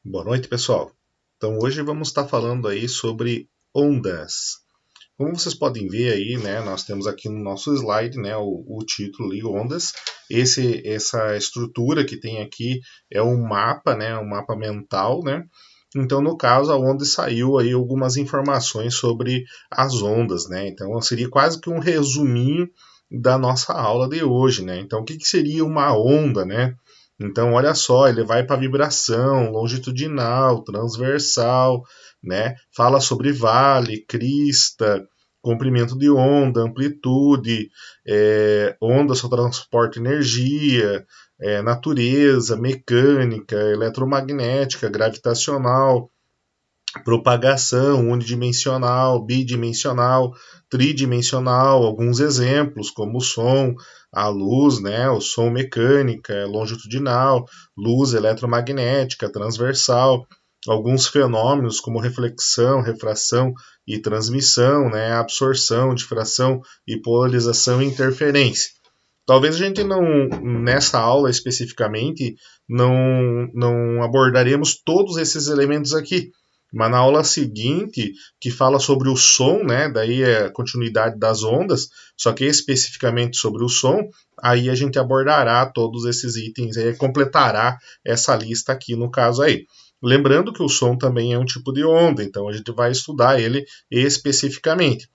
Boa noite, pessoal. Então, hoje vamos estar falando aí sobre ondas. Como vocês podem ver aí, né, nós temos aqui no nosso slide, né, o título ali, ondas. Essa estrutura que tem aqui é um mapa, né, um mapa mental, né. Então, no caso, aonde saiu aí algumas informações sobre as ondas, né. Então, seria quase que um resuminho da nossa aula de hoje, né. Então, o que seria uma onda, né? Então, olha só, ele vai para vibração, longitudinal, transversal, né? Fala sobre vale, crista, comprimento de onda, amplitude, onda só transporta energia, natureza, mecânica, eletromagnética, gravitacional, propagação unidimensional, bidimensional, tridimensional, alguns exemplos como o som, a luz, né, o som mecânica, longitudinal, luz eletromagnética, transversal, alguns fenômenos como reflexão, refração e transmissão, né, absorção, difração e polarização e interferência. Talvez a gente não, nessa aula especificamente, não abordaremos todos esses elementos aqui, mas na aula seguinte, que fala sobre o som, né? Daí é a continuidade das ondas, só que especificamente sobre o som, aí a gente abordará todos esses itens, aí completará essa lista aqui no caso aí. Lembrando que o som também é um tipo de onda, então a gente vai estudar ele especificamente.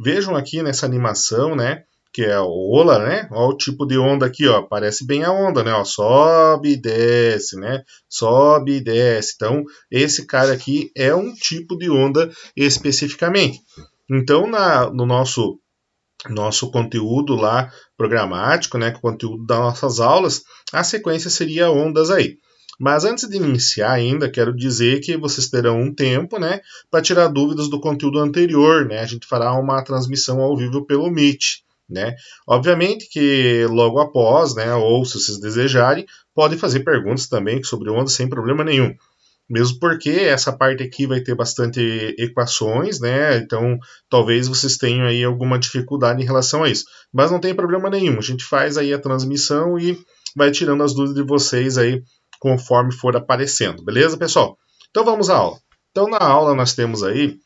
Vejam aqui nessa animação, né? Que é o Ola, né? Olha o tipo de onda aqui, ó. Parece bem a onda, né? Ó, sobe e desce, né? Sobe e desce. Então, esse cara aqui é um tipo de onda especificamente. Então, no nosso conteúdo lá programático, né, com o conteúdo das nossas aulas, a sequência seria ondas aí. Mas antes de iniciar ainda, quero dizer que vocês terão um tempo, né, para tirar dúvidas do conteúdo anterior, né? A gente fará uma transmissão ao vivo pelo Meet, né? Obviamente que logo após, né, ou se vocês desejarem, podem fazer perguntas também sobre ondas sem problema nenhum. Mesmo porque essa parte aqui vai ter bastante equações, né? Então talvez vocês tenham aí alguma dificuldade em relação a isso. Mas não tem problema nenhum. A gente faz aí a transmissão e vai tirando as dúvidas de vocês aí conforme for aparecendo. Beleza, pessoal? Então vamos à aula. Então na aula nós temos aí,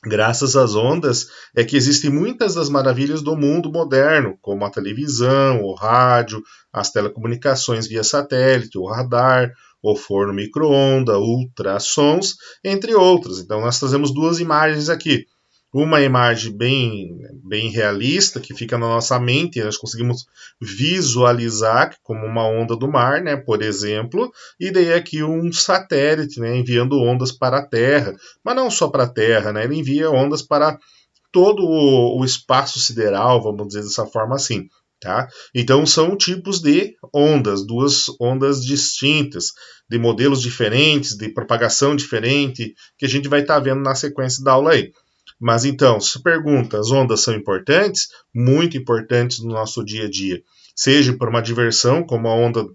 graças às ondas, é que existem muitas das maravilhas do mundo moderno, como a televisão, o rádio, as telecomunicações via satélite, o radar, o forno micro-onda, ultrassons, entre outros. Então, nós trazemos duas imagens aqui. Uma imagem bem realista, que fica na nossa mente, nós conseguimos visualizar como uma onda do mar, né, por exemplo, e daí aqui um satélite, né, enviando ondas para a Terra, mas não só para a Terra, né, ele envia ondas para todo o espaço sideral, vamos dizer dessa forma assim. Tá? Então são tipos de ondas, duas ondas distintas, de modelos diferentes, de propagação diferente, que a gente vai estar vendo na sequência da aula aí. Mas então, se pergunta, as ondas são importantes? Muito importantes no nosso dia a dia. Seja por uma diversão, como a onda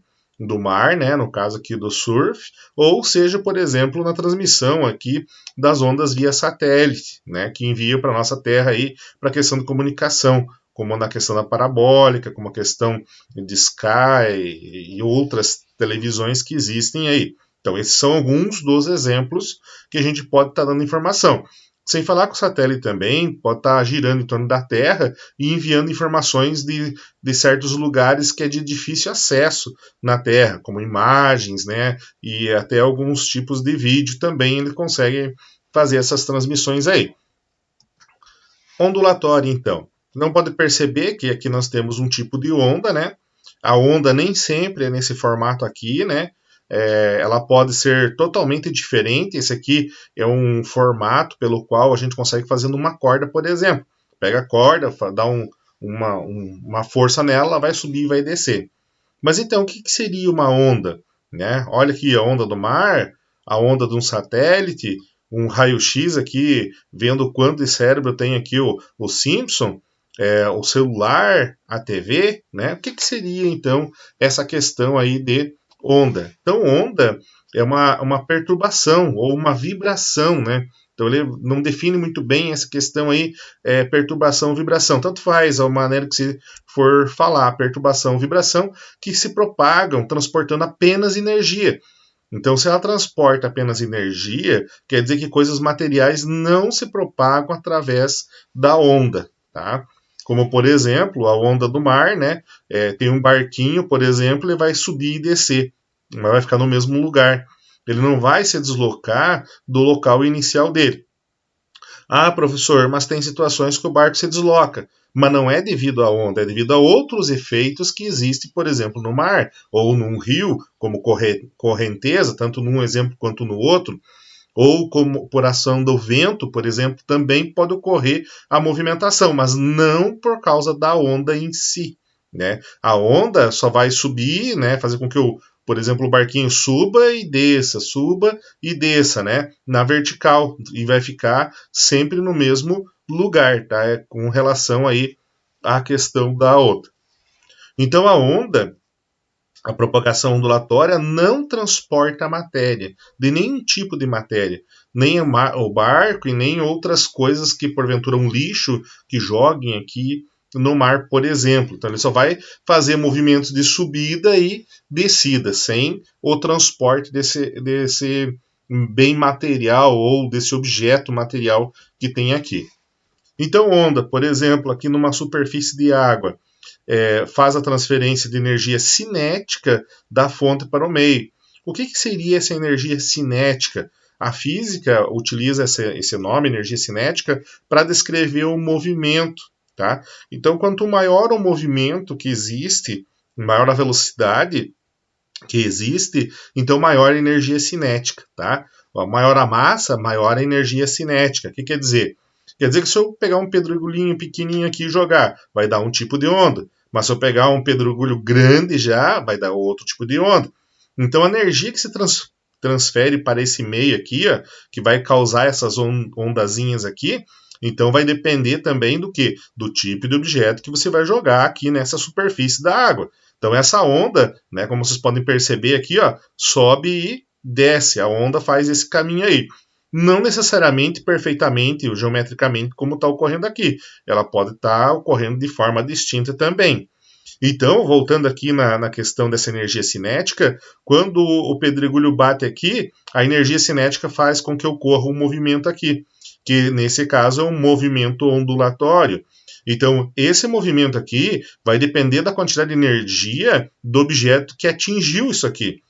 do mar, né, no caso aqui do surf, ou seja, por exemplo, na transmissão aqui das ondas via satélite, né, que envia para a nossa Terra aí para a questão de comunicação, como na questão da parabólica, como a questão de Sky e outras televisões que existem aí. Então, esses são alguns dos exemplos que a gente pode estar dando informação. Sem falar que o satélite também pode estar girando em torno da Terra e enviando informações de certos lugares que é de difícil acesso na Terra, como imagens, né? E até alguns tipos de vídeo também ele consegue fazer essas transmissões aí. Ondulatória, então. Não pode perceber que aqui nós temos um tipo de onda, né? A onda nem sempre é nesse formato aqui, né? Ela pode ser totalmente diferente. Esse aqui é um formato pelo qual a gente consegue fazer numa corda, por exemplo. Pega a corda, dá uma força nela, ela vai subir e vai descer. Mas então, o que seria uma onda? Né? Olha aqui a onda do mar, a onda de um satélite, um raio-x aqui, vendo quanto de cérebro tem aqui o Simpson, o celular, a TV, né? O que seria então essa questão aí de onda? Então, onda é uma perturbação ou uma vibração, né? Então ele não define muito bem essa questão aí, perturbação, vibração. Tanto faz a maneira que se for falar, perturbação, vibração, que se propagam transportando apenas energia. Então, se ela transporta apenas energia, quer dizer que coisas materiais não se propagam através da onda, tá? Como, por exemplo, a onda do mar, né? Tem um barquinho, por exemplo, ele vai subir e descer, mas vai ficar no mesmo lugar. Ele não vai se deslocar do local inicial dele. Ah, professor, mas tem situações que o barco se desloca. Mas não é devido à onda, é devido a outros efeitos que existem, por exemplo, no mar ou num rio, como correnteza, tanto num exemplo quanto no outro, ou como por ação do vento, por exemplo, também pode ocorrer a movimentação, mas não por causa da onda em si, né? A onda só vai subir, né, fazer com que por exemplo, o barquinho suba e desça, né, na vertical e vai ficar sempre no mesmo lugar, tá? Com relação aí à questão da onda. Então a onda, a propagação ondulatória não transporta a matéria, de nenhum tipo de matéria, nem o barco e nem outras coisas que porventura um lixo que joguem aqui no mar, por exemplo. Então ele só vai fazer movimentos de subida e descida, sem o transporte desse bem material ou desse objeto material que tem aqui. Então onda, por exemplo, aqui numa superfície de água, faz a transferência de energia cinética da fonte para o meio. O que seria essa energia cinética? A física utiliza esse nome, energia cinética, para descrever o movimento. Tá? Então, quanto maior o movimento que existe, maior a velocidade que existe, então maior a energia cinética. Tá? Maior a massa, maior a energia cinética. O que quer dizer? Quer dizer que se eu pegar um pedregulhinho pequenininho aqui e jogar, vai dar um tipo de onda. Mas se eu pegar um pedregulho grande já, vai dar outro tipo de onda. Então a energia que se transfere para esse meio aqui, ó, que vai causar essas ondazinhas aqui, então vai depender também do que? Do tipo de objeto que você vai jogar aqui nessa superfície da água. Então essa onda, né, como vocês podem perceber aqui, ó, sobe e desce. A onda faz esse caminho aí. Não necessariamente perfeitamente ou geometricamente como está ocorrendo aqui. Ela pode estar ocorrendo de forma distinta também. Então, voltando aqui na questão dessa energia cinética, quando o pedregulho bate aqui, a energia cinética faz com que ocorra um movimento aqui, que nesse caso é um movimento ondulatório. Então, esse movimento aqui vai depender da quantidade de energia do objeto que atingiu isso aqui.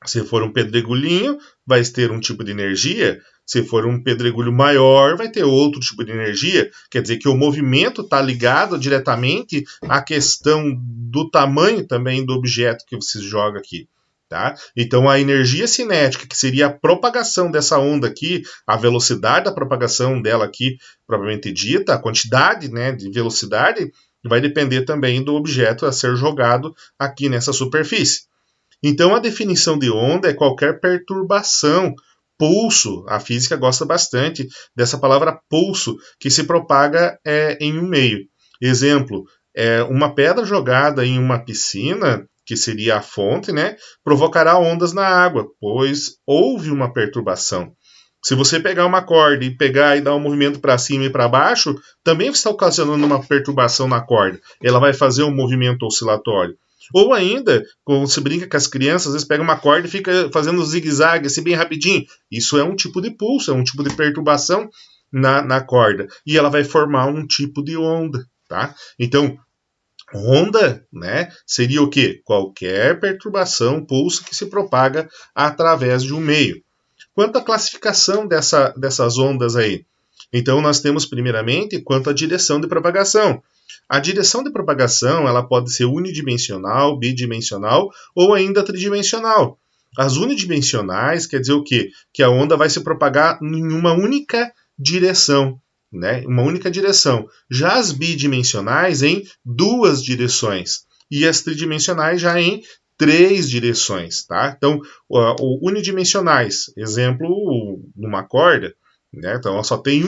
Se for um pedregulhinho, vai ter um tipo de energia. Se for um pedregulho maior, vai ter outro tipo de energia. Quer dizer que o movimento está ligado diretamente à questão do tamanho também do objeto que você joga aqui. Tá? Então, a energia cinética, que seria a propagação dessa onda aqui, a velocidade da propagação dela aqui, propriamente dita, a quantidade, né, de velocidade, vai depender também do objeto a ser jogado aqui nessa superfície. Então, a definição de onda é qualquer perturbação, pulso. A física gosta bastante dessa palavra pulso, que se propaga em um meio. Exemplo, uma pedra jogada em uma piscina, que seria a fonte, né, provocará ondas na água, pois houve uma perturbação. Se você pegar uma corda e pegar e dar um movimento para cima e para baixo, também está ocasionando uma perturbação na corda. Ela vai fazer um movimento oscilatório. Ou ainda, quando se brinca com as crianças, às vezes pega uma corda e fica fazendo zigue-zague, assim, bem rapidinho. Isso é um tipo de pulso, é um tipo de perturbação na corda. E ela vai formar um tipo de onda, tá? Então, onda, né, seria o quê? Qualquer perturbação, pulso que se propaga através de um meio. Quanto à classificação dessas ondas aí? Então, nós temos, primeiramente, quanto à direção de propagação. A direção de propagação ela pode ser unidimensional, bidimensional ou ainda tridimensional. As unidimensionais quer dizer o quê? Que a onda vai se propagar em uma única direção, né? Uma única direção. Já as bidimensionais em duas direções e as tridimensionais já em três direções, tá? Então, unidimensionais, exemplo, numa corda, né? Então, ela só tem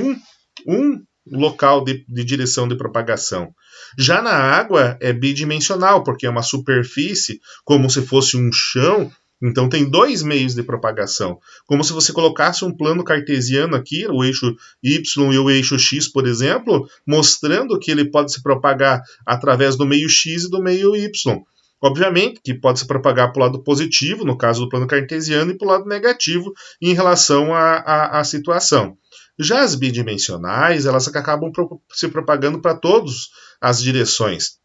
um local de direção de propagação. Já na água é bidimensional, porque é uma superfície, como se fosse um chão, então tem dois meios de propagação. Como se você colocasse um plano cartesiano aqui, o eixo Y e o eixo X, por exemplo, mostrando que ele pode se propagar através do meio X e do meio Y. Obviamente que pode se propagar para o lado positivo, no caso do plano cartesiano, e para o lado negativo em relação à situação. Já as bidimensionais, elas acabam se propagando para todas as direções.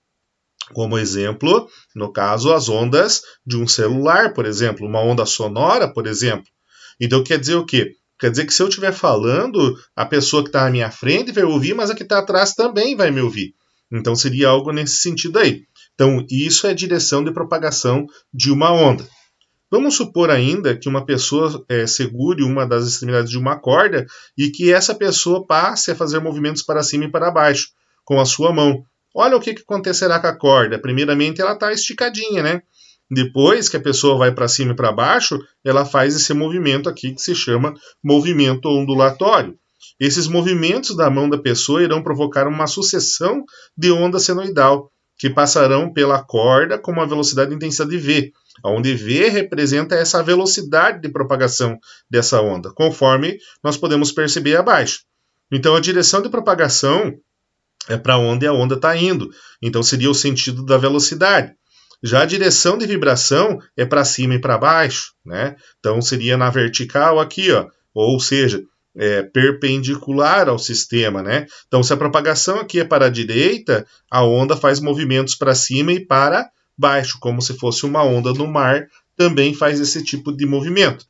Como exemplo, no caso, as ondas de um celular, por exemplo, uma onda sonora, por exemplo. Então quer dizer o quê? Quer dizer que se eu estiver falando, a pessoa que está à minha frente vai ouvir, mas a que está atrás também vai me ouvir. Então seria algo nesse sentido aí. Então isso é a direção de propagação de uma onda. Vamos supor ainda que uma pessoa segure uma das extremidades de uma corda e que essa pessoa passe a fazer movimentos para cima e para baixo com a sua mão. Olha o que acontecerá com a corda. Primeiramente, ela está esticadinha, né? Depois que a pessoa vai para cima e para baixo, ela faz esse movimento aqui que se chama movimento ondulatório. Esses movimentos da mão da pessoa irão provocar uma sucessão de onda senoidal, que passarão pela corda com uma velocidade e intensidade V, onde V representa essa velocidade de propagação dessa onda, conforme nós podemos perceber abaixo. Então, a direção de propagação é para onde a onda está indo. Então, seria o sentido da velocidade. Já a direção de vibração é para cima e para baixo, né? Então, seria na vertical aqui, ó, ou seja, perpendicular ao sistema, né? Então, se a propagação aqui é para a direita, a onda faz movimentos para cima e para baixo, como se fosse uma onda no mar, também faz esse tipo de movimento.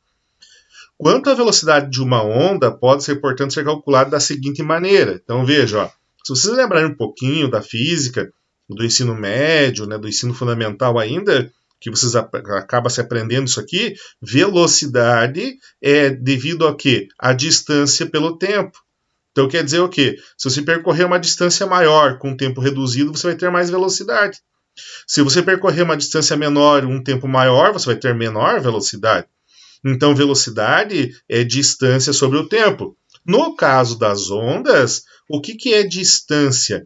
Quanto à velocidade de uma onda, pode ser, portanto, ser calculada da seguinte maneira. Então, veja, ó, se vocês lembrarem um pouquinho da física, do ensino médio, né, do ensino fundamental ainda, que vocês acabam se aprendendo isso aqui, velocidade é devido a quê? A distância pelo tempo. Então quer dizer o quê? Se você percorrer uma distância maior com um tempo reduzido, você vai ter mais velocidade. Se você percorrer uma distância menor um tempo maior, você vai ter menor velocidade. Então velocidade é distância sobre o tempo. No caso das ondas, o que é distância?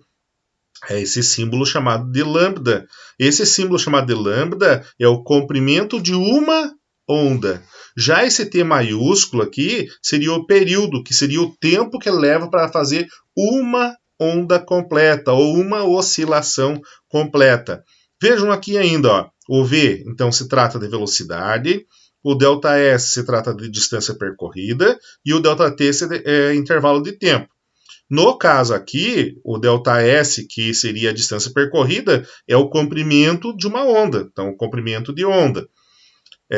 É esse símbolo chamado de lambda. Esse símbolo chamado de lambda é o comprimento de uma onda. Já esse T maiúsculo aqui seria o período, que seria o tempo que leva para fazer uma onda completa ou uma oscilação completa. Vejam aqui ainda, ó, o V, então, se trata de velocidade, o ΔS se trata de distância percorrida e o ΔT é intervalo de tempo. No caso aqui, o ΔS, que seria a distância percorrida, é o comprimento de uma onda. Então, o comprimento de onda.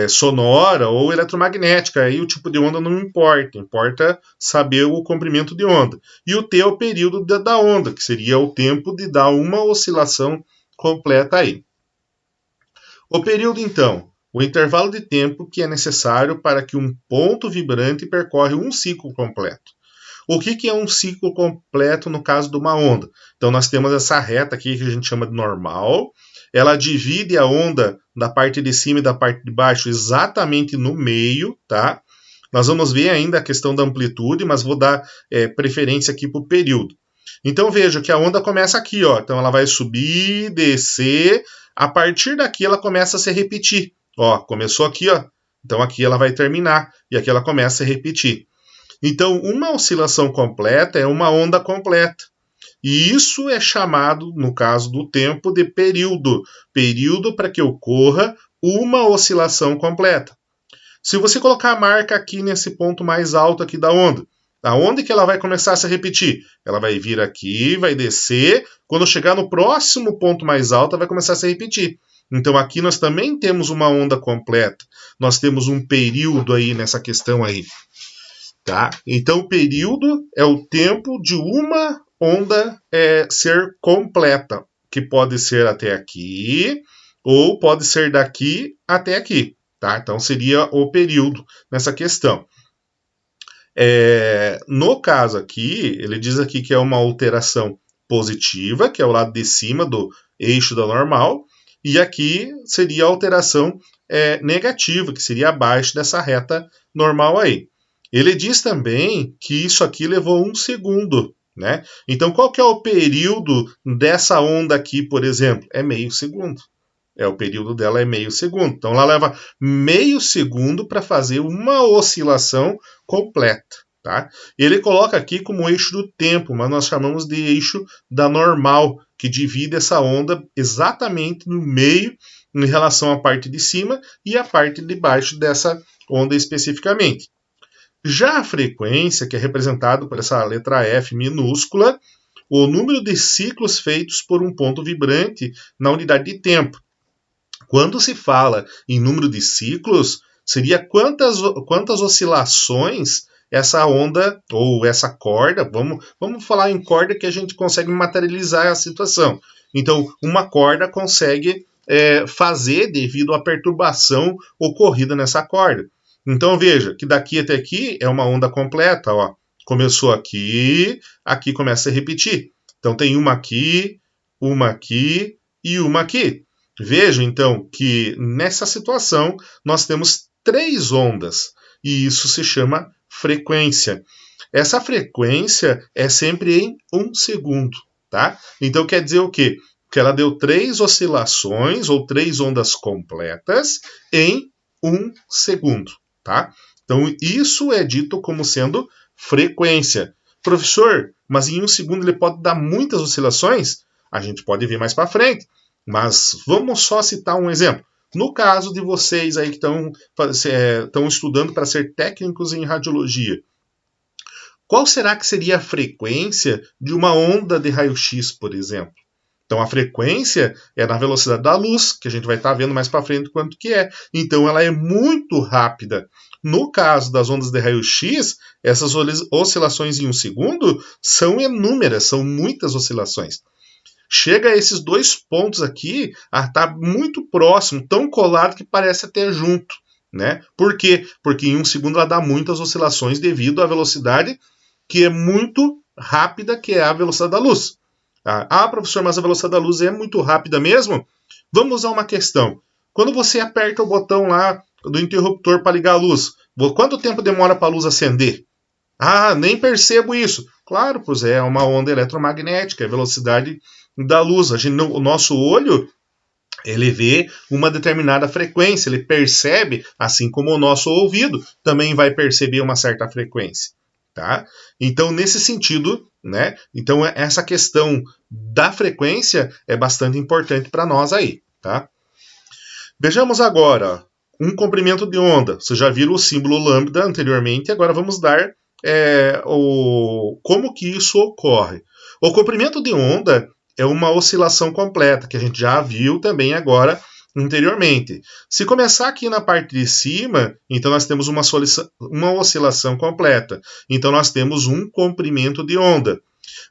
Sonora ou eletromagnética, aí o tipo de onda não importa. Importa saber o comprimento de onda. E o T é o período da onda, que seria o tempo de dar uma oscilação completa aí. O período, então, o intervalo de tempo que é necessário para que um ponto vibrante percorre um ciclo completo. O que é um ciclo completo no caso de uma onda? Então, nós temos essa reta aqui que a gente chama de normal. Ela divide a onda da parte de cima e da parte de baixo exatamente no meio, tá? Nós vamos ver ainda a questão da amplitude, mas vou dar preferência aqui para o período. Então, veja que a onda começa aqui, ó. Então, ela vai subir, descer. A partir daqui, ela começa a se repetir. Ó, começou aqui, ó. Então, aqui ela vai terminar. E aqui ela começa a repetir. Então, uma oscilação completa é uma onda completa. E isso é chamado, no caso do tempo, de período. Período para que ocorra uma oscilação completa. Se você colocar a marca aqui nesse ponto mais alto aqui da onda, aonde que ela vai começar a se repetir? Ela vai vir aqui, vai descer. Quando chegar no próximo ponto mais alto, ela vai começar a se repetir. Então, aqui nós também temos uma onda completa. Nós temos um período aí nessa questão aí. Tá? Então, o período é o tempo de uma onda ser completa, que pode ser até aqui, ou pode ser daqui até aqui. Tá? Então, seria o período nessa questão. No caso aqui, ele diz aqui que é uma alteração positiva, que é o lado de cima do eixo da normal, e aqui seria a alteração negativa, que seria abaixo dessa reta normal aí. Ele diz também que isso aqui levou 1 segundo, né? Então, qual que é o período dessa onda aqui, por exemplo? É meio segundo. O período dela é meio segundo. Então, ela leva meio segundo para fazer uma oscilação completa, tá? Ele coloca aqui como eixo do tempo, mas nós chamamos de eixo da normal, que divide essa onda exatamente no meio em relação à parte de cima e à parte de baixo dessa onda especificamente. Já a frequência, que é representada por essa letra F minúscula, o número de ciclos feitos por um ponto vibrante na unidade de tempo. Quando se fala em número de ciclos, seria quantas oscilações essa onda ou essa corda, vamos falar em corda que a gente consegue materializar a situação. Então, uma corda consegue fazer devido à perturbação ocorrida nessa corda. Então, veja que daqui até aqui é uma onda completa, ó. Começou aqui, aqui começa a repetir. Então, tem uma aqui e uma aqui. Veja, então, que nessa situação nós temos 3 ondas, e isso se chama frequência. Essa frequência é sempre em 1 segundo, tá? Então, quer dizer o quê? Que ela deu 3 oscilações, ou 3 ondas completas, em 1 segundo, tá? Então, isso é dito como sendo frequência. Professor, mas em 1 segundo ele pode dar muitas oscilações? A gente pode ver mais para frente. Mas vamos só citar um exemplo. No caso de vocês aí que estão estudando para ser técnicos em radiologia, qual será que seria a frequência de uma onda de raio-x, por exemplo? Então a frequência é na velocidade da luz, que a gente vai estar vendo mais para frente quanto que é. Então ela é muito rápida. No caso das ondas de raio-x, essas oscilações em 1 segundo são inúmeras, são muitas oscilações. Chega a esses 2 pontos aqui a estar muito próximo, tão colado que parece até junto, né? Por quê? Porque em 1 segundo ela dá muitas oscilações devido à velocidade que é muito rápida, que é a velocidade da luz. Ah, professor, mas a velocidade da luz é muito rápida mesmo? Vamos usar uma questão. Quando você aperta o botão lá do interruptor para ligar a luz, quanto tempo demora para a luz acender? Ah, nem percebo isso. Claro, pois é uma onda eletromagnética, é a velocidade da luz. O nosso olho, ele vê uma determinada frequência, ele percebe, assim como o nosso ouvido também vai perceber uma certa frequência, tá? Então, nesse sentido, né? Então, essa questão da frequência é bastante importante para nós aí, tá? Vejamos agora um comprimento de onda. Vocês já viram o símbolo lambda anteriormente, agora vamos dar como que isso ocorre. O comprimento de onda é uma oscilação completa, que a gente já viu também agora anteriormente. Se começar aqui na parte de cima, então nós temos uma oscilação completa. Então nós temos um comprimento de onda.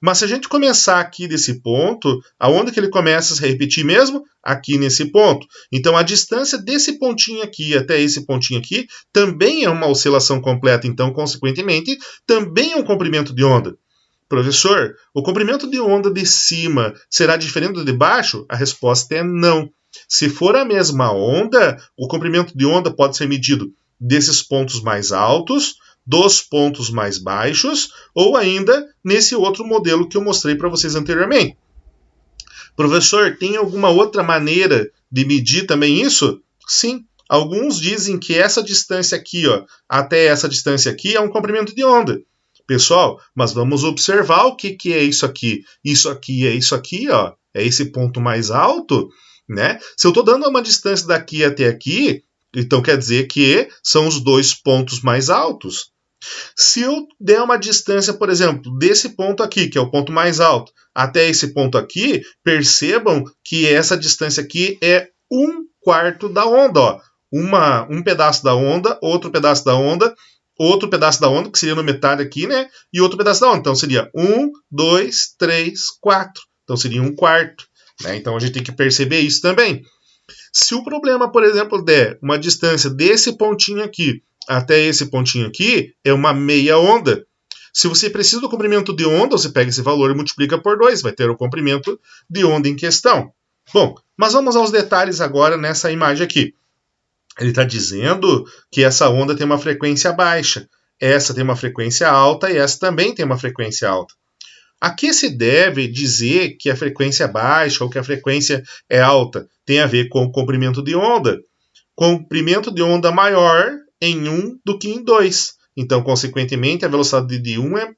Mas se a gente começar aqui desse ponto, aonde que ele começa a se repetir mesmo? Aqui nesse ponto. Então a distância desse pontinho aqui até esse pontinho aqui também é uma oscilação completa. Então, consequentemente, também é um comprimento de onda. Professor, o comprimento de onda de cima será diferente do de baixo? A resposta é não. Se for a mesma onda, o comprimento de onda pode ser medido desses pontos mais altos, dos pontos mais baixos, ou ainda nesse outro modelo que eu mostrei para vocês anteriormente. Professor, tem alguma outra maneira de medir também isso? Sim. Alguns dizem que essa distância aqui, ó, até essa distância aqui, é um comprimento de onda. Pessoal, mas vamos observar o que é isso aqui. Isso aqui é isso aqui, ó. É esse ponto mais alto, né? Se eu estou dando uma distância daqui até aqui, então quer dizer que são os 2 pontos mais altos. Se eu der uma distância, por exemplo, desse ponto aqui, que é o ponto mais alto, até esse ponto aqui, percebam que essa distância aqui é 1/4 da onda. Ó. Um pedaço da onda, outro pedaço da onda, outro pedaço da onda, que seria no metade aqui, né? E outro pedaço da onda. Então seria 1, 2, 3, 4. Então seria 1/4. Né? Então a gente tem que perceber isso também. Se o problema, por exemplo, der uma distância desse pontinho aqui até esse pontinho aqui, é uma meia onda. Se você precisa do comprimento de onda, você pega esse valor e multiplica por 2, vai ter o comprimento de onda em questão. Bom, mas vamos aos detalhes agora nessa imagem aqui. Ele está dizendo que essa onda tem uma frequência baixa, essa tem uma frequência alta e essa também tem uma frequência alta. A que se deve dizer que a frequência é baixa ou que a frequência é alta? Tem a ver com o comprimento de onda. Comprimento de onda maior em 1 do que em 2. Então, consequentemente, a velocidade de 1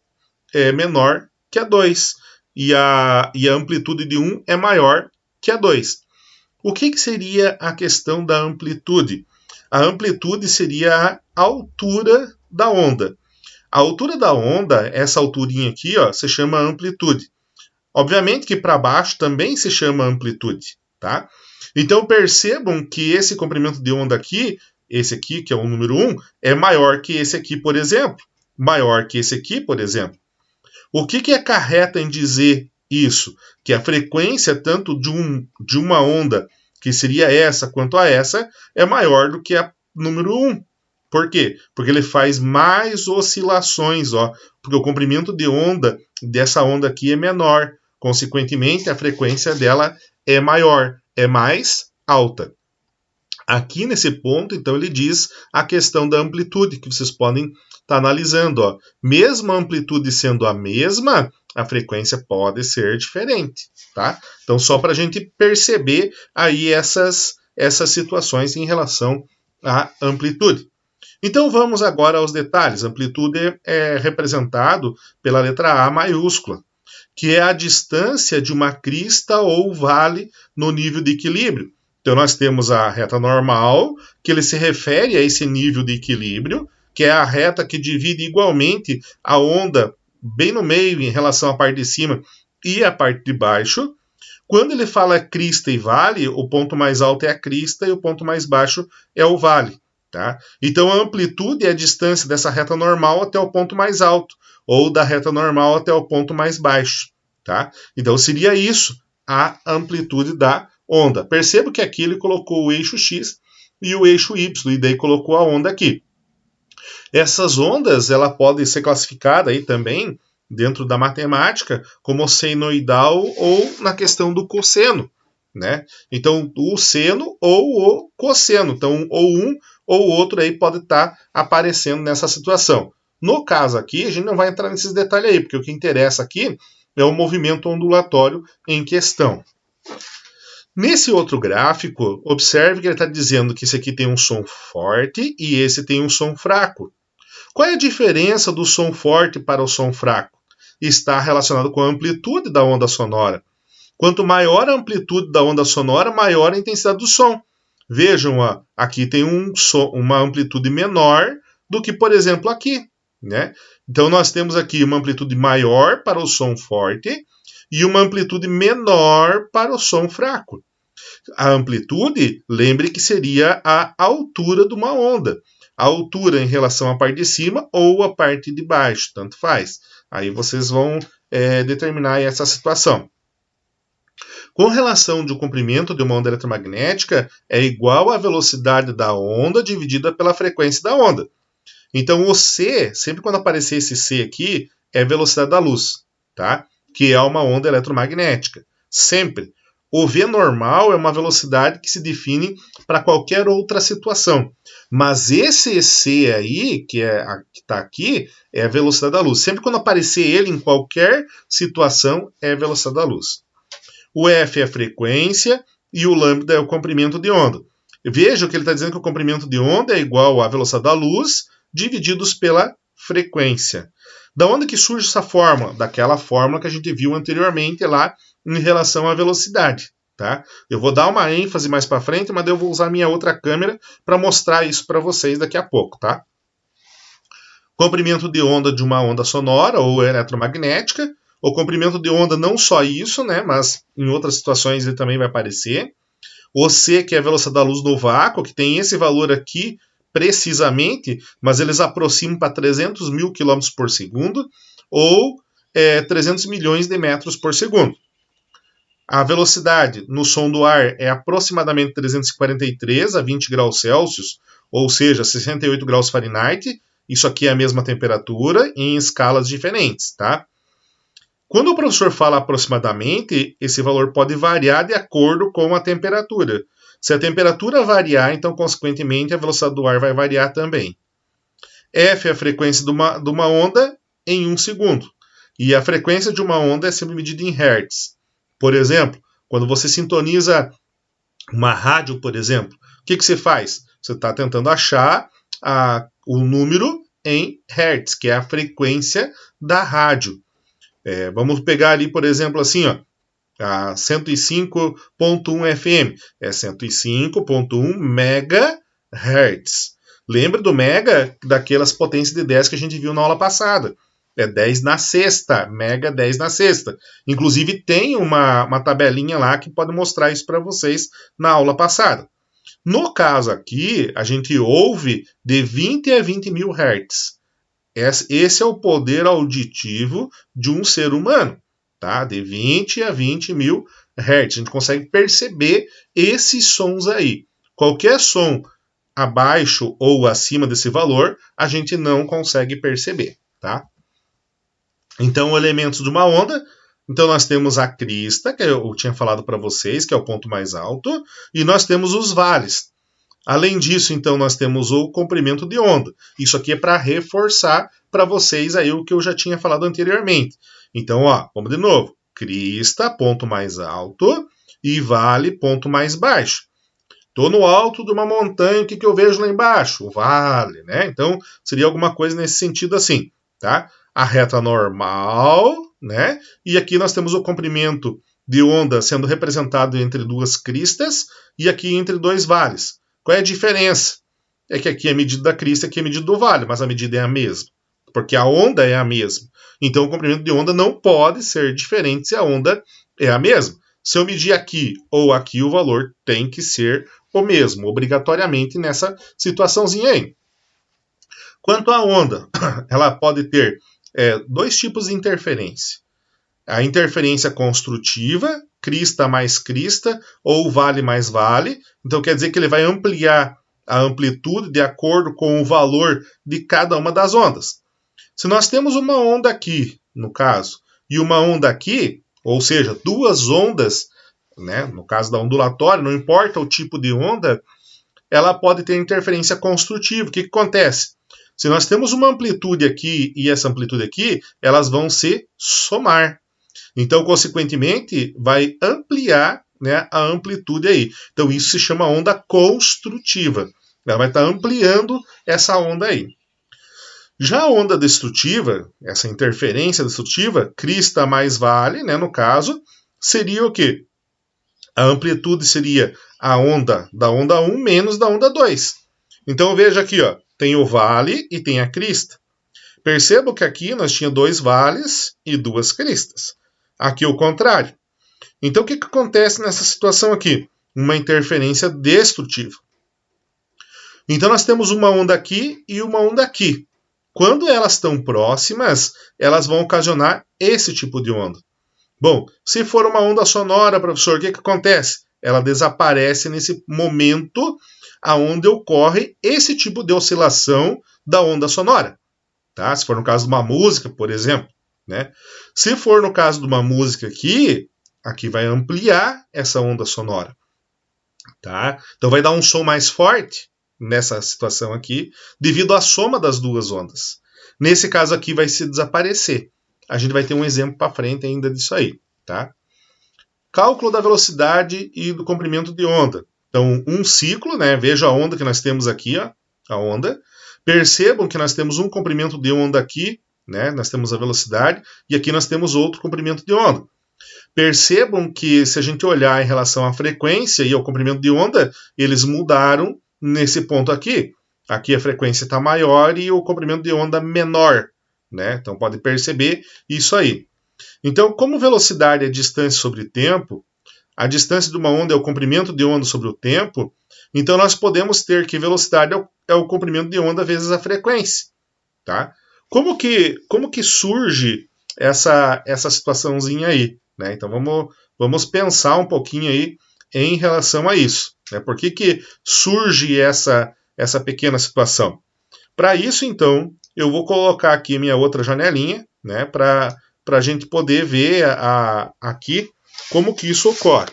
é menor que a 2. E a amplitude de 1 é maior que a 2. O que seria a questão da amplitude? A amplitude seria a altura da onda. A altura da onda, essa alturinha aqui, ó, se chama amplitude. Obviamente que para baixo também se chama amplitude, tá? Então percebam que esse comprimento de onda aqui, esse aqui, que é o número 1, é maior que esse aqui, por exemplo. Maior que esse aqui, por exemplo. O que acarreta em dizer isso? Que a frequência tanto de uma onda, que seria essa, quanto a essa, é maior do que a número 1. Por quê? Porque ele faz mais oscilações, ó, porque o comprimento de onda dessa onda aqui é menor. Consequentemente, a frequência dela é maior, é mais alta. Aqui nesse ponto, então, ele diz a questão da amplitude, que vocês podem estar analisando. Ó. Mesmo a amplitude sendo a mesma, a frequência pode ser diferente. Tá? Então, só para a gente perceber aí essas situações em relação à amplitude. Então, vamos agora aos detalhes. A amplitude é representado pela letra A maiúscula, que é a distância de uma crista ou vale no nível de equilíbrio. Então, nós temos a reta normal, que ele se refere a esse nível de equilíbrio, que é a reta que divide igualmente a onda bem no meio em relação à parte de cima e à parte de baixo. Quando ele fala crista e vale, o ponto mais alto é a crista e o ponto mais baixo é o vale. Tá? Então, a amplitude é a distância dessa reta normal até o ponto mais alto, ou da reta normal até o ponto mais baixo. Tá? Então, seria isso, a amplitude da onda. Perceba que aqui ele colocou o eixo X e o eixo Y, e daí colocou a onda aqui. Essas ondas ela podem ser classificadas aí também, dentro da matemática, como senoidal ou na questão do cosseno. Né? Então, o seno ou o cosseno. Então, ou um ou o outro aí pode estar aparecendo nessa situação. No caso aqui, a gente não vai entrar nesses detalhes aí, porque o que interessa aqui é o movimento ondulatório em questão. Nesse outro gráfico, observe que ele está dizendo que esse aqui tem um som forte e esse tem um som fraco. Qual é a diferença do som forte para o som fraco? Está relacionado com a amplitude da onda sonora. Quanto maior a amplitude da onda sonora, maior a intensidade do som. Vejam, ó, aqui tem uma amplitude menor do que, por exemplo, aqui. Né? Então, nós temos aqui uma amplitude maior para o som forte e uma amplitude menor para o som fraco. A amplitude, lembre que seria a altura de uma onda. A altura em relação à parte de cima ou à parte de baixo, tanto faz. Aí vocês vão determinar essa situação. Com relação ao comprimento de uma onda eletromagnética, é igual à velocidade da onda dividida pela frequência da onda. Então, o C, sempre quando aparecer esse C aqui, é a velocidade da luz, tá? Que é uma onda eletromagnética. Sempre. O V normal é uma velocidade que se define para qualquer outra situação. Mas esse C aí, que está aqui, é a velocidade da luz. Sempre quando aparecer ele em qualquer situação, é a velocidade da luz. O F é a frequência e o lambda é o comprimento de onda. Veja que ele está dizendo que o comprimento de onda é igual à velocidade da luz divididos pela frequência. Da onde que surge essa fórmula? Daquela fórmula que a gente viu anteriormente lá em relação à velocidade. Tá? Eu vou dar uma ênfase mais para frente, mas eu vou usar minha outra câmera para mostrar isso para vocês daqui a pouco. Tá? Comprimento de onda de uma onda sonora ou eletromagnética. O comprimento de onda não só isso, né, mas em outras situações ele também vai aparecer. O C, que é a velocidade da luz no vácuo, que tem esse valor aqui precisamente, mas eles aproximam para 300 mil km por segundo ou 300 milhões de metros por segundo. A velocidade no som do ar é aproximadamente 343 a 20 graus Celsius, ou seja, 68 graus Fahrenheit. Isso aqui é a mesma temperatura em escalas diferentes, tá? Quando o professor fala aproximadamente, esse valor pode variar de acordo com a temperatura. Se a temperatura variar, então, consequentemente, a velocidade do ar vai variar também. F é a frequência de uma onda em 1 segundo. E a frequência de uma onda é sempre medida em hertz. Por exemplo, quando você sintoniza uma rádio, por exemplo, o que você faz? Você está tentando achar o número em hertz, que é a frequência da rádio. Vamos pegar ali, por exemplo, assim, ó, a 105.1 FM, é 105.1 MHz. Lembra do mega, daquelas potências de 10 que a gente viu na aula passada. É 10 na sexta, mega 10 na sexta. Inclusive tem uma tabelinha lá que pode mostrar isso para vocês na aula passada. No caso aqui, a gente ouve de 20 a 20 mil hertz. Esse é o poder auditivo de um ser humano, tá? De 20 a 20 mil hertz. A gente consegue perceber esses sons aí. Qualquer som abaixo ou acima desse valor, a gente não consegue perceber, tá? Então, elementos de uma onda. Então, nós temos a crista, que eu tinha falado para vocês, que é o ponto mais alto, e nós temos os vales. Além disso, então, nós temos o comprimento de onda. Isso aqui é para reforçar para vocês aí o que eu já tinha falado anteriormente. Então, ó, vamos de novo. Crista, ponto mais alto, e vale, ponto mais baixo. Estou no alto de uma montanha, o que eu vejo lá embaixo? O vale, né? Então, seria alguma coisa nesse sentido assim, tá? A reta normal, né? E aqui nós temos o comprimento de onda sendo representado entre duas cristas e aqui entre dois vales. Qual é a diferença? É que aqui é a medida da crista, aqui é a medida do vale, mas a medida é a mesma, porque a onda é a mesma. Então, o comprimento de onda não pode ser diferente se a onda é a mesma. Se eu medir aqui ou aqui, o valor tem que ser o mesmo, obrigatoriamente nessa situaçãozinha aí. Quanto à onda, ela pode ter dois tipos de interferência. A interferência construtiva, crista mais crista, ou vale mais vale. Então quer dizer que ele vai ampliar a amplitude de acordo com o valor de cada uma das ondas. Se nós temos uma onda aqui, no caso, e uma onda aqui, ou seja, duas ondas, né, no caso da ondulatória, não importa o tipo de onda, ela pode ter interferência construtiva. O que acontece? Se nós temos uma amplitude aqui e essa amplitude aqui, elas vão se somar. Então, consequentemente, vai ampliar, né, a amplitude aí. Então, isso se chama onda construtiva. Ela vai estar ampliando essa onda aí. Já a onda destrutiva, essa interferência destrutiva, crista mais vale, né, no caso, seria o quê? A amplitude seria a onda da onda 1 menos da onda 2. Então, veja aqui, ó, tem o vale e tem a crista. Percebo que aqui nós tínhamos dois vales e duas cristas. Aqui o contrário. Então, o que acontece nessa situação aqui? Uma interferência destrutiva. Então, nós temos uma onda aqui e uma onda aqui. Quando elas estão próximas, elas vão ocasionar esse tipo de onda. Bom, se for uma onda sonora, professor, o que acontece? Ela desaparece nesse momento aonde ocorre esse tipo de oscilação da onda sonora. Tá? Se for no caso de uma música, por exemplo. Né? Se for no caso de uma música aqui vai ampliar essa onda sonora. Tá? Então vai dar um som mais forte nessa situação aqui, devido à soma das duas ondas. Nesse caso aqui vai se desaparecer. A gente vai ter um exemplo para frente ainda disso aí. Tá? Cálculo da velocidade e do comprimento de onda. Então, um ciclo, né? Veja a onda que nós temos aqui, ó, a onda. Percebam que nós temos um comprimento de onda aqui, né? Nós temos a velocidade, e aqui nós temos outro comprimento de onda. Percebam que se a gente olhar em relação à frequência e ao comprimento de onda, eles mudaram nesse ponto aqui. Aqui a frequência está maior e o comprimento de onda menor. Né? Então pode perceber isso aí. Então, como velocidade é distância sobre tempo, a distância de uma onda é o comprimento de onda sobre o tempo, então nós podemos ter que velocidade é o comprimento de onda vezes a frequência. Tá? Como que surge essa situaçãozinha aí? Né? Então vamos pensar um pouquinho aí em relação a isso. Né? Por que surge essa pequena situação? Para isso, então, eu vou colocar aqui minha outra janelinha, né, para a gente poder ver aqui como que isso ocorre.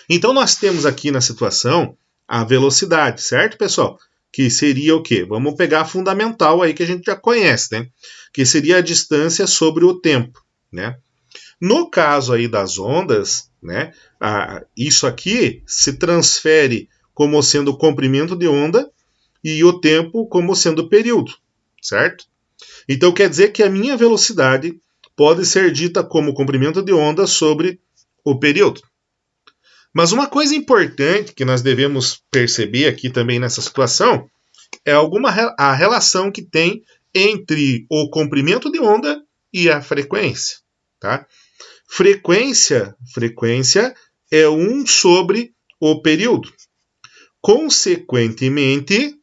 Então, nós temos aqui na situação a velocidade, certo, pessoal? Que seria o quê? Vamos pegar a fundamental aí que a gente já conhece, né? Que seria a distância sobre o tempo, né? No caso aí das ondas, né, isso aqui se transfere como sendo o comprimento de onda e o tempo como sendo o período, certo? Então quer dizer que a minha velocidade pode ser dita como comprimento de onda sobre o período. Mas uma coisa importante que nós devemos perceber aqui também nessa situação é a relação que tem entre o comprimento de onda e a frequência. Tá? Frequência é 1 sobre o período. Consequentemente,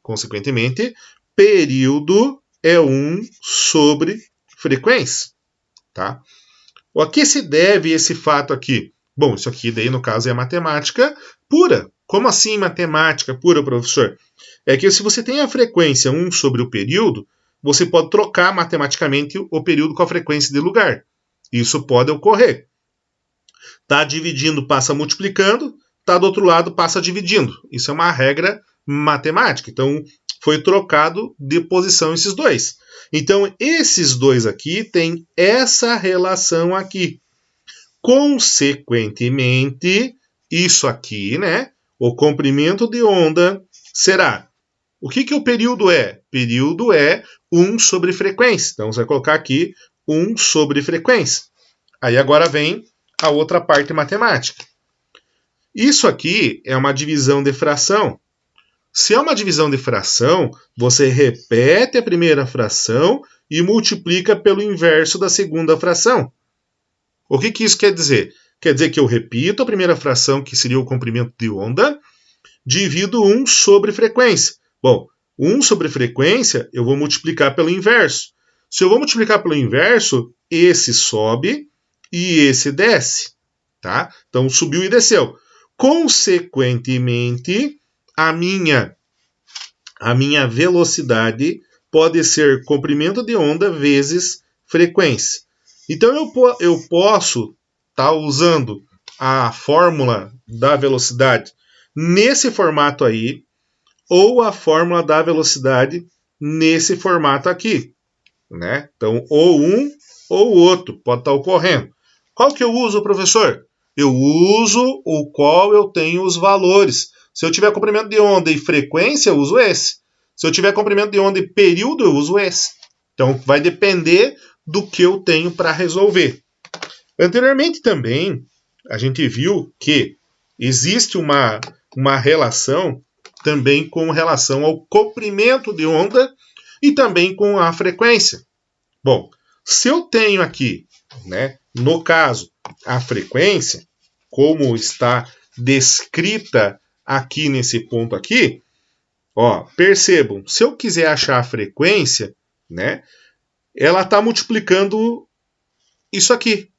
período é 1 sobre frequência. Tá? A que se deve esse fato aqui? Bom, isso aqui daí no caso é matemática pura. Como assim matemática pura, professor? É que se você tem a frequência 1 sobre o período, você pode trocar matematicamente o período com a frequência de lugar. Isso pode ocorrer. Está dividindo, passa multiplicando, está do outro lado, passa dividindo. Isso é uma regra matemática. Então, foi trocado de posição esses dois. Então, esses dois aqui têm essa relação aqui. Consequentemente, isso aqui, né? O comprimento de onda será... O que o período é? Período é 1 sobre frequência. Então, você vai colocar aqui 1 sobre frequência. Aí agora vem a outra parte matemática. Isso aqui é uma divisão de fração. Se é uma divisão de fração, você repete a primeira fração e multiplica pelo inverso da segunda fração. O que isso quer dizer? Quer dizer que eu repito a primeira fração, que seria o comprimento de onda, divido 1 sobre frequência. Bom, 1 sobre frequência eu vou multiplicar pelo inverso. Se eu vou multiplicar pelo inverso, esse sobe e esse desce. Tá? Então, subiu e desceu. Consequentemente, a minha velocidade pode ser comprimento de onda vezes frequência. Então, eu posso estar usando a fórmula da velocidade nesse formato aí, ou a fórmula da velocidade nesse formato aqui. Né? Então, ou um ou o outro pode estar ocorrendo. Qual que eu uso, professor? Eu uso o qual eu tenho os valores. Se eu tiver comprimento de onda e frequência, eu uso esse. Se eu tiver comprimento de onda e período, eu uso esse. Então, vai depender do que eu tenho para resolver. Anteriormente também, a gente viu que existe uma relação também com relação ao comprimento de onda e também com a frequência. Bom, se eu tenho aqui, né, no caso, a frequência, como está descrita aqui nesse ponto aqui, ó, percebam, se eu quiser achar a frequência, né, ela está multiplicando isso aqui.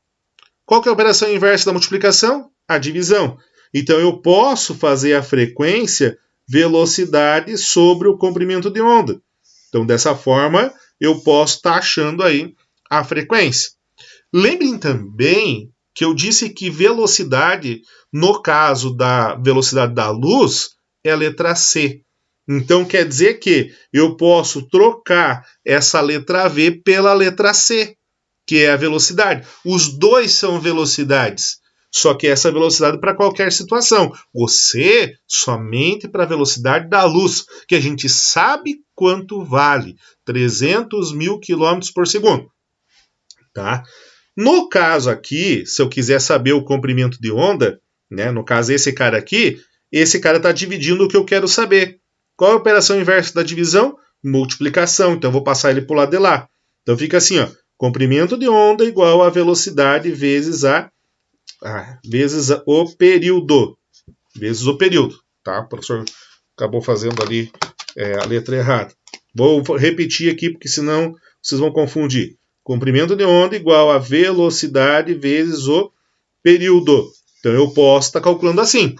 Qual que é a operação inversa da multiplicação? A divisão. Então, eu posso fazer a frequência velocidade sobre o comprimento de onda. Então, dessa forma, eu posso estar achando aí a frequência. Lembrem também que eu disse que velocidade, no caso da velocidade da luz, é a letra C. Então, quer dizer que eu posso trocar essa letra V pela letra C, que é a velocidade. Os dois são velocidades, só que essa velocidade para qualquer situação. O C somente para a velocidade da luz, que a gente sabe quanto vale, 300 mil quilômetros por segundo. Tá? No caso aqui, se eu quiser saber o comprimento de onda, né, no caso esse cara aqui, esse cara está dividindo o que eu quero saber. Qual é a operação inversa da divisão? Multiplicação. Então eu vou passar ele para o lado de lá. Então fica assim, ó, comprimento de onda igual a velocidade vezes o período. Vezes o período. Tá? O professor acabou fazendo ali a letra errada. Vou repetir aqui, porque senão vocês vão confundir. Comprimento de onda igual a velocidade vezes o período. Então, eu posso estar calculando assim.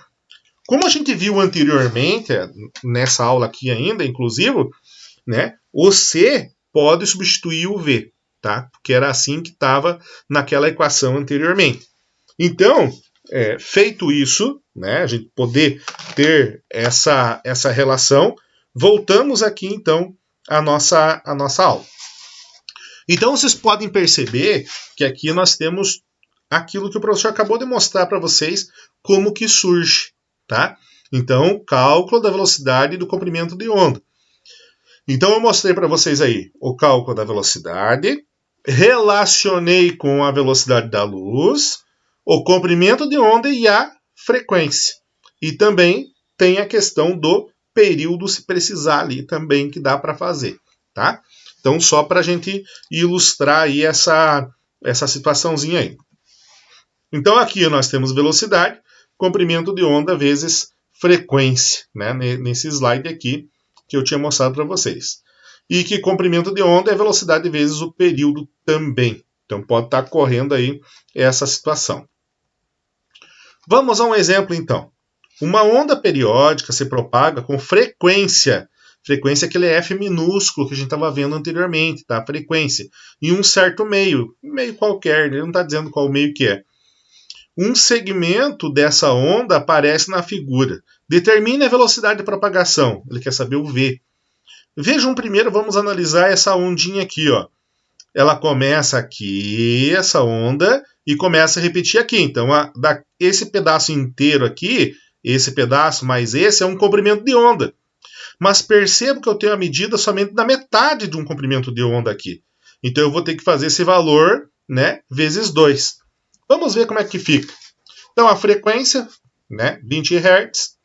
Como a gente viu anteriormente, nessa aula aqui ainda, inclusive, né, o C pode substituir o V, tá? Porque era assim que estava naquela equação anteriormente. Então, feito isso, né, a gente poder ter essa relação, voltamos aqui, então, à nossa aula. Então, vocês podem perceber que aqui nós temos aquilo que o professor acabou de mostrar para vocês, como que surge, tá? Então, cálculo da velocidade e do comprimento de onda. Então, eu mostrei para vocês aí o cálculo da velocidade, relacionei com a velocidade da luz, o comprimento de onda e a frequência. E também tem a questão do período, se precisar ali também, que dá para fazer, tá? Então, só para a gente ilustrar aí essa situaçãozinha aí. Então, aqui nós temos velocidade, comprimento de onda vezes frequência, né? Nesse slide aqui que eu tinha mostrado para vocês. E que comprimento de onda é velocidade vezes o período também. Então, pode estar correndo aí essa situação. Vamos a um exemplo, então. Uma onda periódica se propaga com frequência. Frequência é aquele F minúsculo que a gente estava vendo anteriormente, tá? Frequência. Em um certo meio qualquer, ele não está dizendo qual meio que é. Um segmento dessa onda aparece na figura. Determine a velocidade de propagação. Ele quer saber o V. Vejam primeiro, vamos analisar essa ondinha aqui, ó. Ela começa aqui, essa onda, e começa a repetir aqui. Então, esse pedaço inteiro aqui, esse pedaço mais esse, é um comprimento de onda. Mas percebo que eu tenho a medida somente da metade de um comprimento de onda aqui. Então, eu vou ter que fazer esse valor, né, vezes 2. Vamos ver como é que fica. Então, a frequência, né, 20 Hz.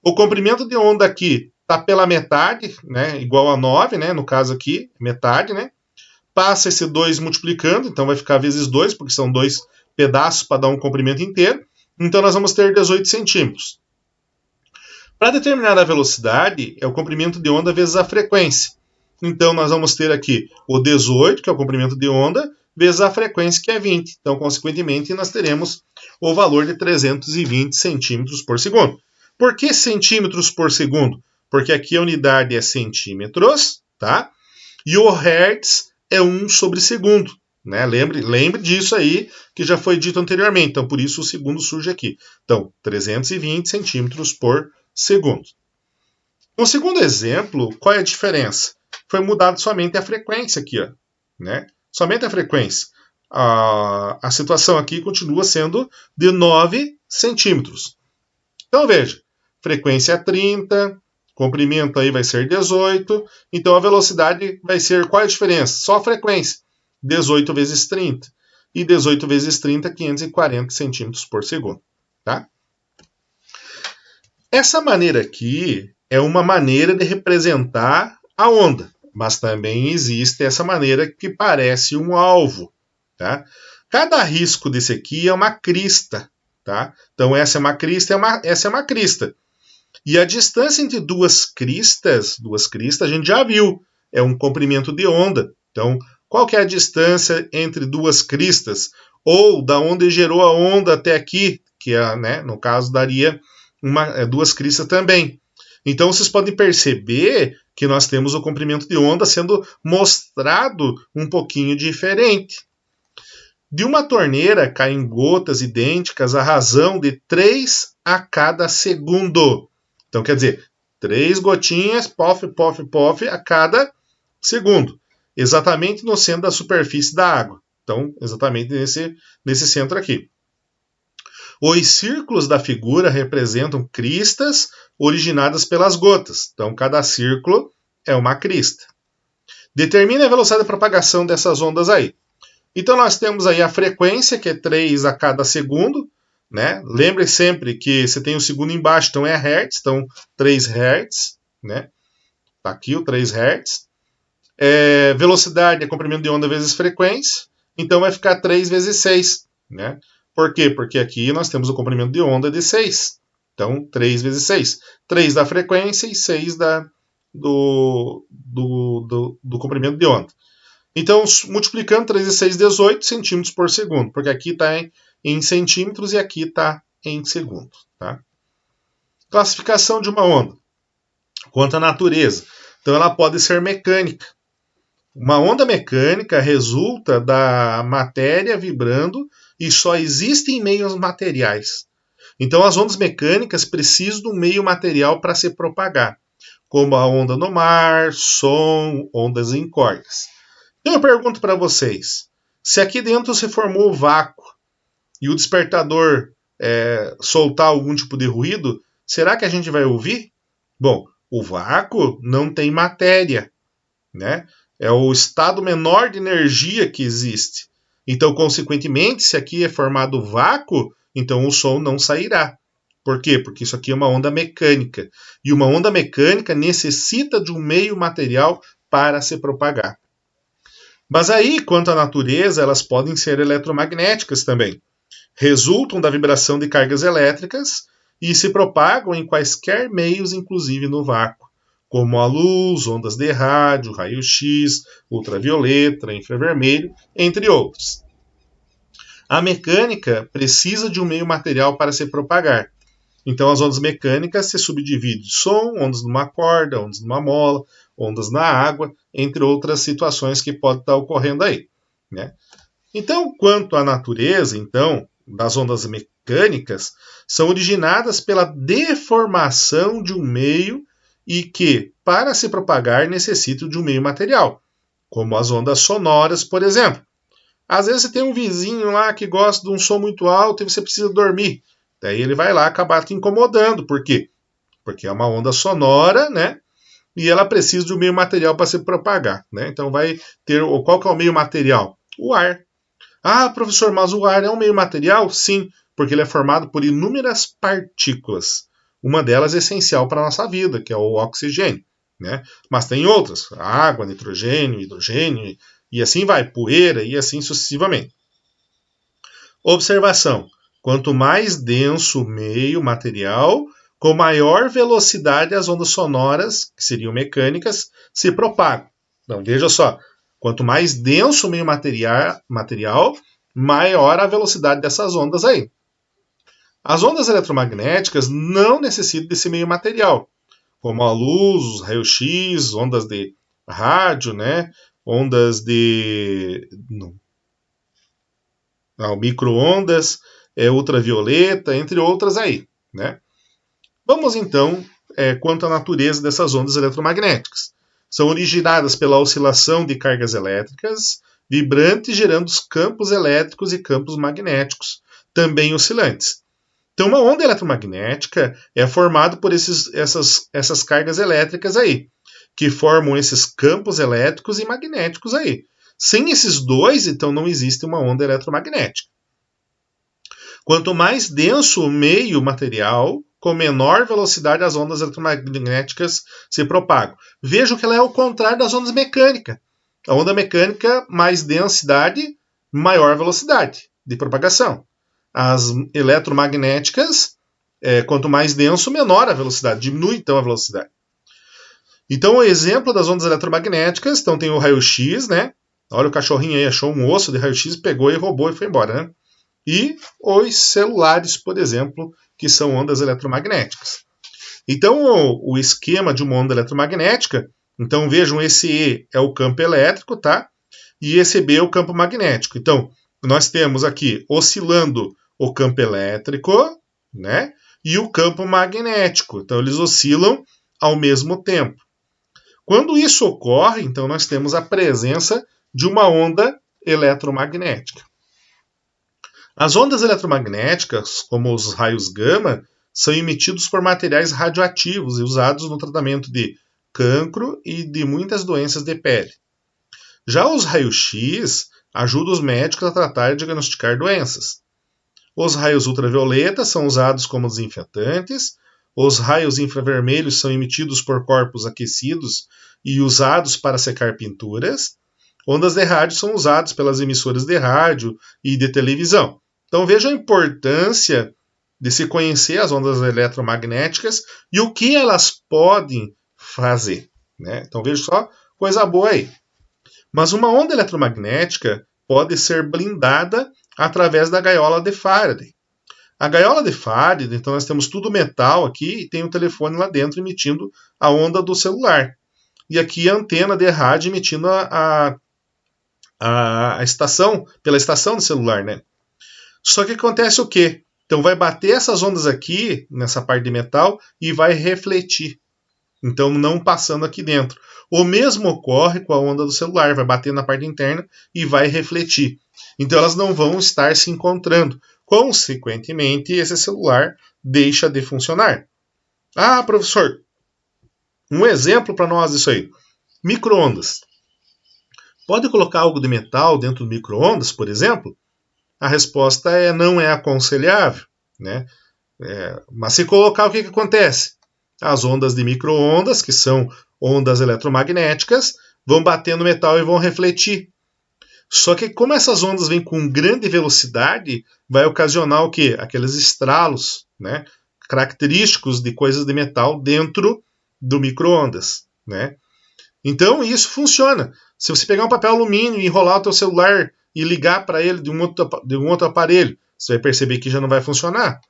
O comprimento de onda aqui está pela metade, né, igual a 9, né, no caso aqui, metade, né? Passa esse 2 multiplicando, então vai ficar vezes 2, porque são 2 pedaços para dar um comprimento inteiro. Então nós vamos ter 18 centímetros. Para determinar a velocidade, é o comprimento de onda vezes a frequência. Então nós vamos ter aqui o 18, que é o comprimento de onda, vezes a frequência, que é 20. Então, consequentemente, nós teremos o valor de 320 centímetros por segundo. Por que centímetros por segundo? Porque aqui a unidade é centímetros, tá? E o hertz é 1 sobre segundo. Né? Lembre disso aí, que já foi dito anteriormente. Então, por isso o segundo surge aqui. Então, 320 centímetros por segundo. No segundo exemplo, qual é a diferença? Foi mudado somente a frequência aqui, ó, né? Somente a frequência. A situação aqui continua sendo de 9 centímetros. Então, veja, frequência é 30, comprimento aí vai ser 18, então a velocidade vai ser, qual é a diferença? Só a frequência, 18 vezes 30. E 18 vezes 30, 540 centímetros por segundo. Tá? Essa maneira aqui é uma maneira de representar a onda, mas também existe essa maneira que parece um alvo. Tá? Cada risco desse aqui é uma crista. Tá? Então essa é uma crista, essa é uma crista. E a distância entre duas cristas a gente já viu, é um comprimento de onda. Então, qual que é a distância entre duas cristas? Ou da onde gerou a onda até aqui, que é, né, no caso daria duas cristas também. Então, vocês podem perceber que nós temos o comprimento de onda sendo mostrado um pouquinho diferente. De uma torneira caem gotas idênticas à razão de 3 a cada segundo. Então, quer dizer, 3 gotinhas, pof, pof, pof, a cada segundo. Exatamente no centro da superfície da água. Então, exatamente nesse centro aqui. Os círculos da figura representam cristas originadas pelas gotas. Então, cada círculo é uma crista. Determine a velocidade de propagação dessas ondas aí. Então, nós temos aí a frequência, que é 3 a cada segundo. Né? Lembre sempre que você tem o segundo embaixo, então é Hertz, então 3 Hz. Né? Tá aqui o 3 Hz. Velocidade é comprimento de onda vezes frequência, então vai ficar 3 vezes 6. Né? Por quê? Porque aqui nós temos o comprimento de onda de 6. Então, 3 vezes 6. 3 da frequência e 6 do comprimento de onda. Então, multiplicando 3 vezes 6, 18 centímetros por segundo, porque aqui está em centímetros e aqui está em segundo. Tá? Classificação de uma onda. Quanto à natureza. Então, ela pode ser mecânica. Uma onda mecânica resulta da matéria vibrando e só existe em meios materiais. Então, as ondas mecânicas precisam de um meio material para se propagar, como a onda no mar, som, ondas em cordas. Então eu pergunto para vocês, se aqui dentro se formou vácuo e o despertador soltar algum tipo de ruído, será que a gente vai ouvir? Bom, o vácuo não tem matéria, né? É o estado menor de energia que existe. Então, consequentemente, se aqui é formado vácuo, então o som não sairá. Por quê? Porque isso aqui é uma onda mecânica. E uma onda mecânica necessita de um meio material para se propagar. Mas aí, quanto à natureza, elas podem ser eletromagnéticas também. Resultam da vibração de cargas elétricas e se propagam em quaisquer meios, inclusive no vácuo, como a luz, ondas de rádio, raio-x, ultravioleta, infravermelho, entre outros. A mecânica precisa de um meio material para se propagar. Então, as ondas mecânicas se subdividem em som, ondas numa corda, ondas numa mola, ondas na água, entre outras situações que podem estar ocorrendo aí, né? Então, quanto à natureza, então, das ondas mecânicas, são originadas pela deformação de um meio e que, para se propagar, necessitam de um meio material, como as ondas sonoras, por exemplo. Às vezes você tem um vizinho lá que gosta de um som muito alto e você precisa dormir. Daí ele vai lá acabar te incomodando. Por quê? Porque é uma onda sonora, né? E ela precisa de um meio material para se propagar, né? Então vai ter... Qual que é o meio material? O ar. Ah, professor, mas o ar é um meio material? Sim, porque ele é formado por inúmeras partículas. Uma delas é essencial para a nossa vida, que é o oxigênio, né? Mas tem outras, água, nitrogênio, hidrogênio, e assim vai, poeira, e assim sucessivamente. Observação: quanto mais denso o meio material, com maior velocidade as ondas sonoras, que seriam mecânicas, se propagam. Então, veja só, quanto mais denso o meio material, maior a velocidade dessas ondas aí. As ondas eletromagnéticas não necessitam desse meio material, como a luz, os raios-x, ondas de rádio, né? Ondas de micro-ondas, ultravioleta, entre outras aí, né? Vamos então quanto à natureza dessas ondas eletromagnéticas. São originadas pela oscilação de cargas elétricas vibrantes, gerando os campos elétricos e campos magnéticos, também oscilantes. Então, uma onda eletromagnética é formada por essas cargas elétricas aí, que formam esses campos elétricos e magnéticos aí. Sem esses dois, então, não existe uma onda eletromagnética. Quanto mais denso o meio material, com menor velocidade as ondas eletromagnéticas se propagam. Vejam que ela é o contrário das ondas mecânicas. A onda mecânica, mais densidade, maior velocidade de propagação. As eletromagnéticas, quanto mais denso, menor a velocidade, diminui então a velocidade. Então, o exemplo das ondas eletromagnéticas, então tem o raio-x, né? Olha o cachorrinho aí, achou um osso de raio-x, pegou e roubou e foi embora, né? E os celulares, por exemplo, que são ondas eletromagnéticas. Então, o esquema de uma onda eletromagnética, então vejam, esse E é o campo elétrico, tá? E esse B é o campo magnético. Então, nós temos aqui oscilando o campo elétrico, né? E o campo magnético. Então, eles oscilam ao mesmo tempo. Quando isso ocorre, então nós temos a presença de uma onda eletromagnética. As ondas eletromagnéticas, como os raios gama, são emitidos por materiais radioativos e usados no tratamento de cancro e de muitas doenças de pele. Já os raios-x ajudam os médicos a tratar e diagnosticar doenças. Os raios ultravioleta são usados como desinfetantes. Os raios infravermelhos são emitidos por corpos aquecidos e usados para secar pinturas. Ondas de rádio são usadas pelas emissoras de rádio e de televisão. Então veja a importância de se conhecer as ondas eletromagnéticas e o que elas podem fazer, né? Então veja só, coisa boa aí. Mas uma onda eletromagnética pode ser blindada através da gaiola de Faraday. A gaiola de Faraday, então nós temos tudo metal aqui e tem um telefone lá dentro emitindo a onda do celular. E aqui a antena de rádio emitindo a estação, pela estação do celular, né? Só que acontece o quê? Então vai bater essas ondas aqui, nessa parte de metal, e vai refletir. Então não passando aqui dentro. O mesmo ocorre com a onda do celular, vai bater na parte interna e vai refletir. Então elas não vão estar se encontrando. Consequentemente, esse celular deixa de funcionar. Ah, professor, um exemplo para nós disso aí. Micro-ondas. Pode colocar algo de metal dentro do micro-ondas, por exemplo? A resposta é não é aconselhável, né? Mas se colocar, o que acontece? As ondas de micro-ondas, que são ondas eletromagnéticas, vão bater no metal e vão refletir. Só que como essas ondas vêm com grande velocidade, vai ocasionar o quê? Aqueles estralos, né? Característicos de coisas de metal dentro do micro-ondas, né? Então isso funciona. Se você pegar um papel alumínio e enrolar o teu celular e ligar para ele de um outro aparelho, você vai perceber que já não vai funcionar.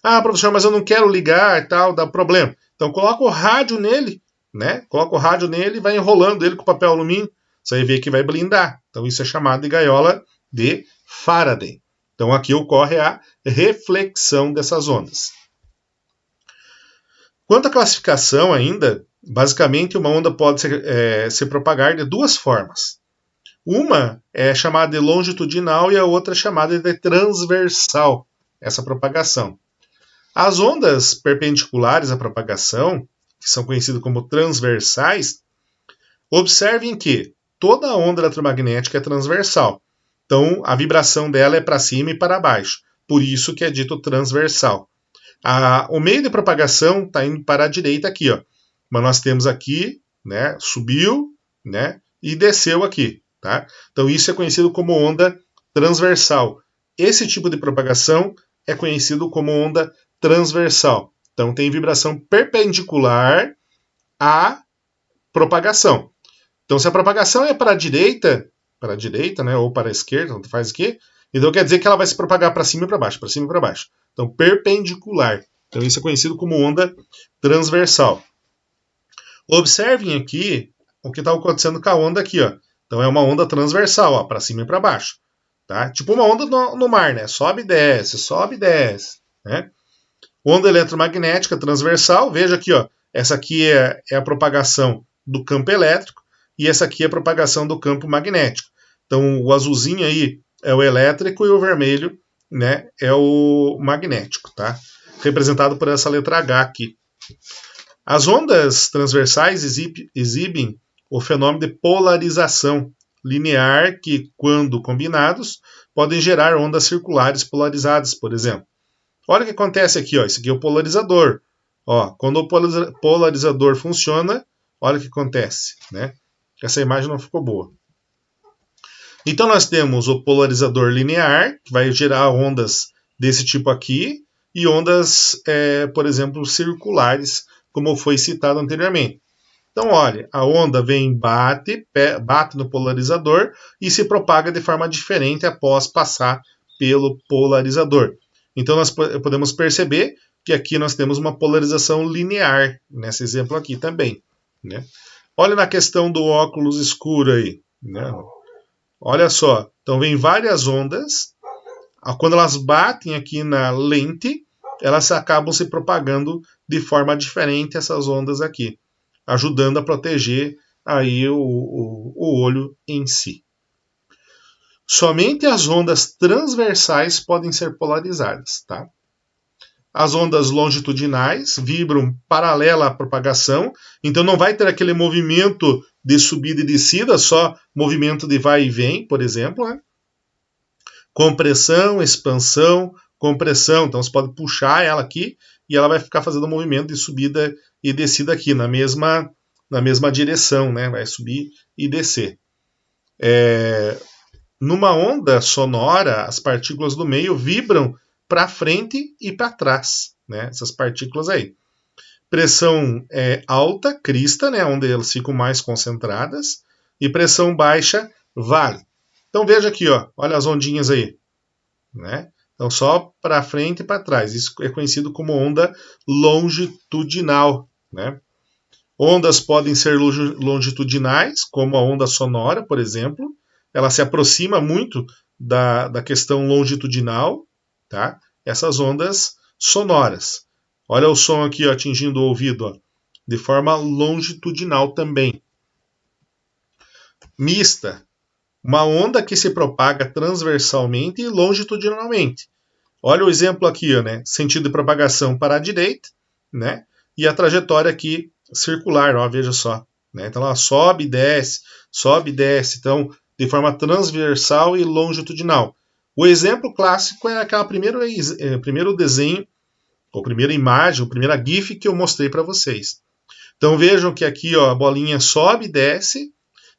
Ah, professor, mas eu não quero ligar e tal, dá problema. Então coloca o rádio nele, né? Coloca o rádio nele e vai enrolando ele com papel alumínio. Você vai ver que vai blindar. Então isso é chamado de gaiola de Faraday. Então aqui ocorre a reflexão dessas ondas. Quanto à classificação ainda, basicamente uma onda pode se propagar de duas formas. Uma é chamada de longitudinal e a outra é chamada de transversal, essa propagação. As ondas perpendiculares à propagação, que são conhecidas como transversais, observem que toda onda eletromagnética é transversal. Então, a vibração dela é para cima e para baixo. Por isso que é dito transversal. O meio de propagação está indo para a direita aqui, ó. Mas nós temos aqui, né, subiu, né, e desceu aqui, tá? Então isso é conhecido como onda transversal. Esse tipo de propagação é conhecido como onda transversal. Então tem vibração perpendicular à propagação. Então se a propagação é para a direita, né, ou para a esquerda, tanto faz aqui, então quer dizer que ela vai se propagar para cima e para baixo, para cima e para baixo. Então perpendicular. Então isso é conhecido como onda transversal. Observem aqui o que está acontecendo com a onda aqui, ó. Então é uma onda transversal, ó, para cima e para baixo, tá? Tipo uma onda no mar, né? Sobe e desce, né? Onda eletromagnética transversal, veja aqui, ó. Essa aqui é a propagação do campo elétrico e essa aqui é a propagação do campo magnético. Então o azulzinho aí é o elétrico e o vermelho, né, é o magnético, tá? Representado por essa letra H aqui. As ondas transversais exibem o fenômeno de polarização linear que, quando combinados, podem gerar ondas circulares polarizadas, por exemplo. Olha o que acontece aqui, ó. Esse aqui é o polarizador. Ó, quando o polarizador funciona, olha o que acontece, né? Essa imagem não ficou boa. Então nós temos o polarizador linear, que vai gerar ondas desse tipo aqui, e ondas, por exemplo, circulares, como foi citado anteriormente. Então, olha, a onda vem, bate no polarizador e se propaga de forma diferente após passar pelo polarizador. Então, nós podemos perceber que aqui nós temos uma polarização linear, nesse exemplo aqui também, né? Olha na questão do óculos escuro aí, né? Olha só, então vem várias ondas, quando elas batem aqui na lente, elas acabam se propagando de forma diferente, essas ondas aqui, ajudando a proteger aí o olho em si. Somente as ondas transversais podem ser polarizadas, tá? As ondas longitudinais vibram paralela à propagação, então não vai ter aquele movimento de subida e descida, só movimento de vai e vem, por exemplo, né? Compressão, expansão, compressão. Então você pode puxar ela aqui e ela vai ficar fazendo um movimento de subida e descida aqui na mesma direção, né? Vai subir e descer. Numa onda sonora, as partículas do meio vibram para frente e para trás, né? Essas partículas aí. Pressão alta, crista, né? Onde elas ficam mais concentradas, e pressão baixa, vale. Então veja aqui, ó, olha as ondinhas aí, né? Então só para frente e para trás. Isso é conhecido como onda longitudinal, né? Ondas podem ser longitudinais, como a onda sonora, por exemplo. Ela se aproxima muito da questão longitudinal, tá? Essas ondas sonoras. Olha o som aqui, ó, atingindo o ouvido, ó, de forma longitudinal também. Mista. Uma onda que se propaga transversalmente e longitudinalmente. Olha o exemplo aqui, ó, né? Sentido de propagação para a direita, né? E a trajetória aqui circular, ó, veja só. né? Então ela sobe e desce, então de forma transversal e longitudinal. O exemplo clássico é aquela primeiro desenho, ou primeira imagem, ou primeira GIF que eu mostrei para vocês. Então vejam que aqui ó, a bolinha sobe e desce,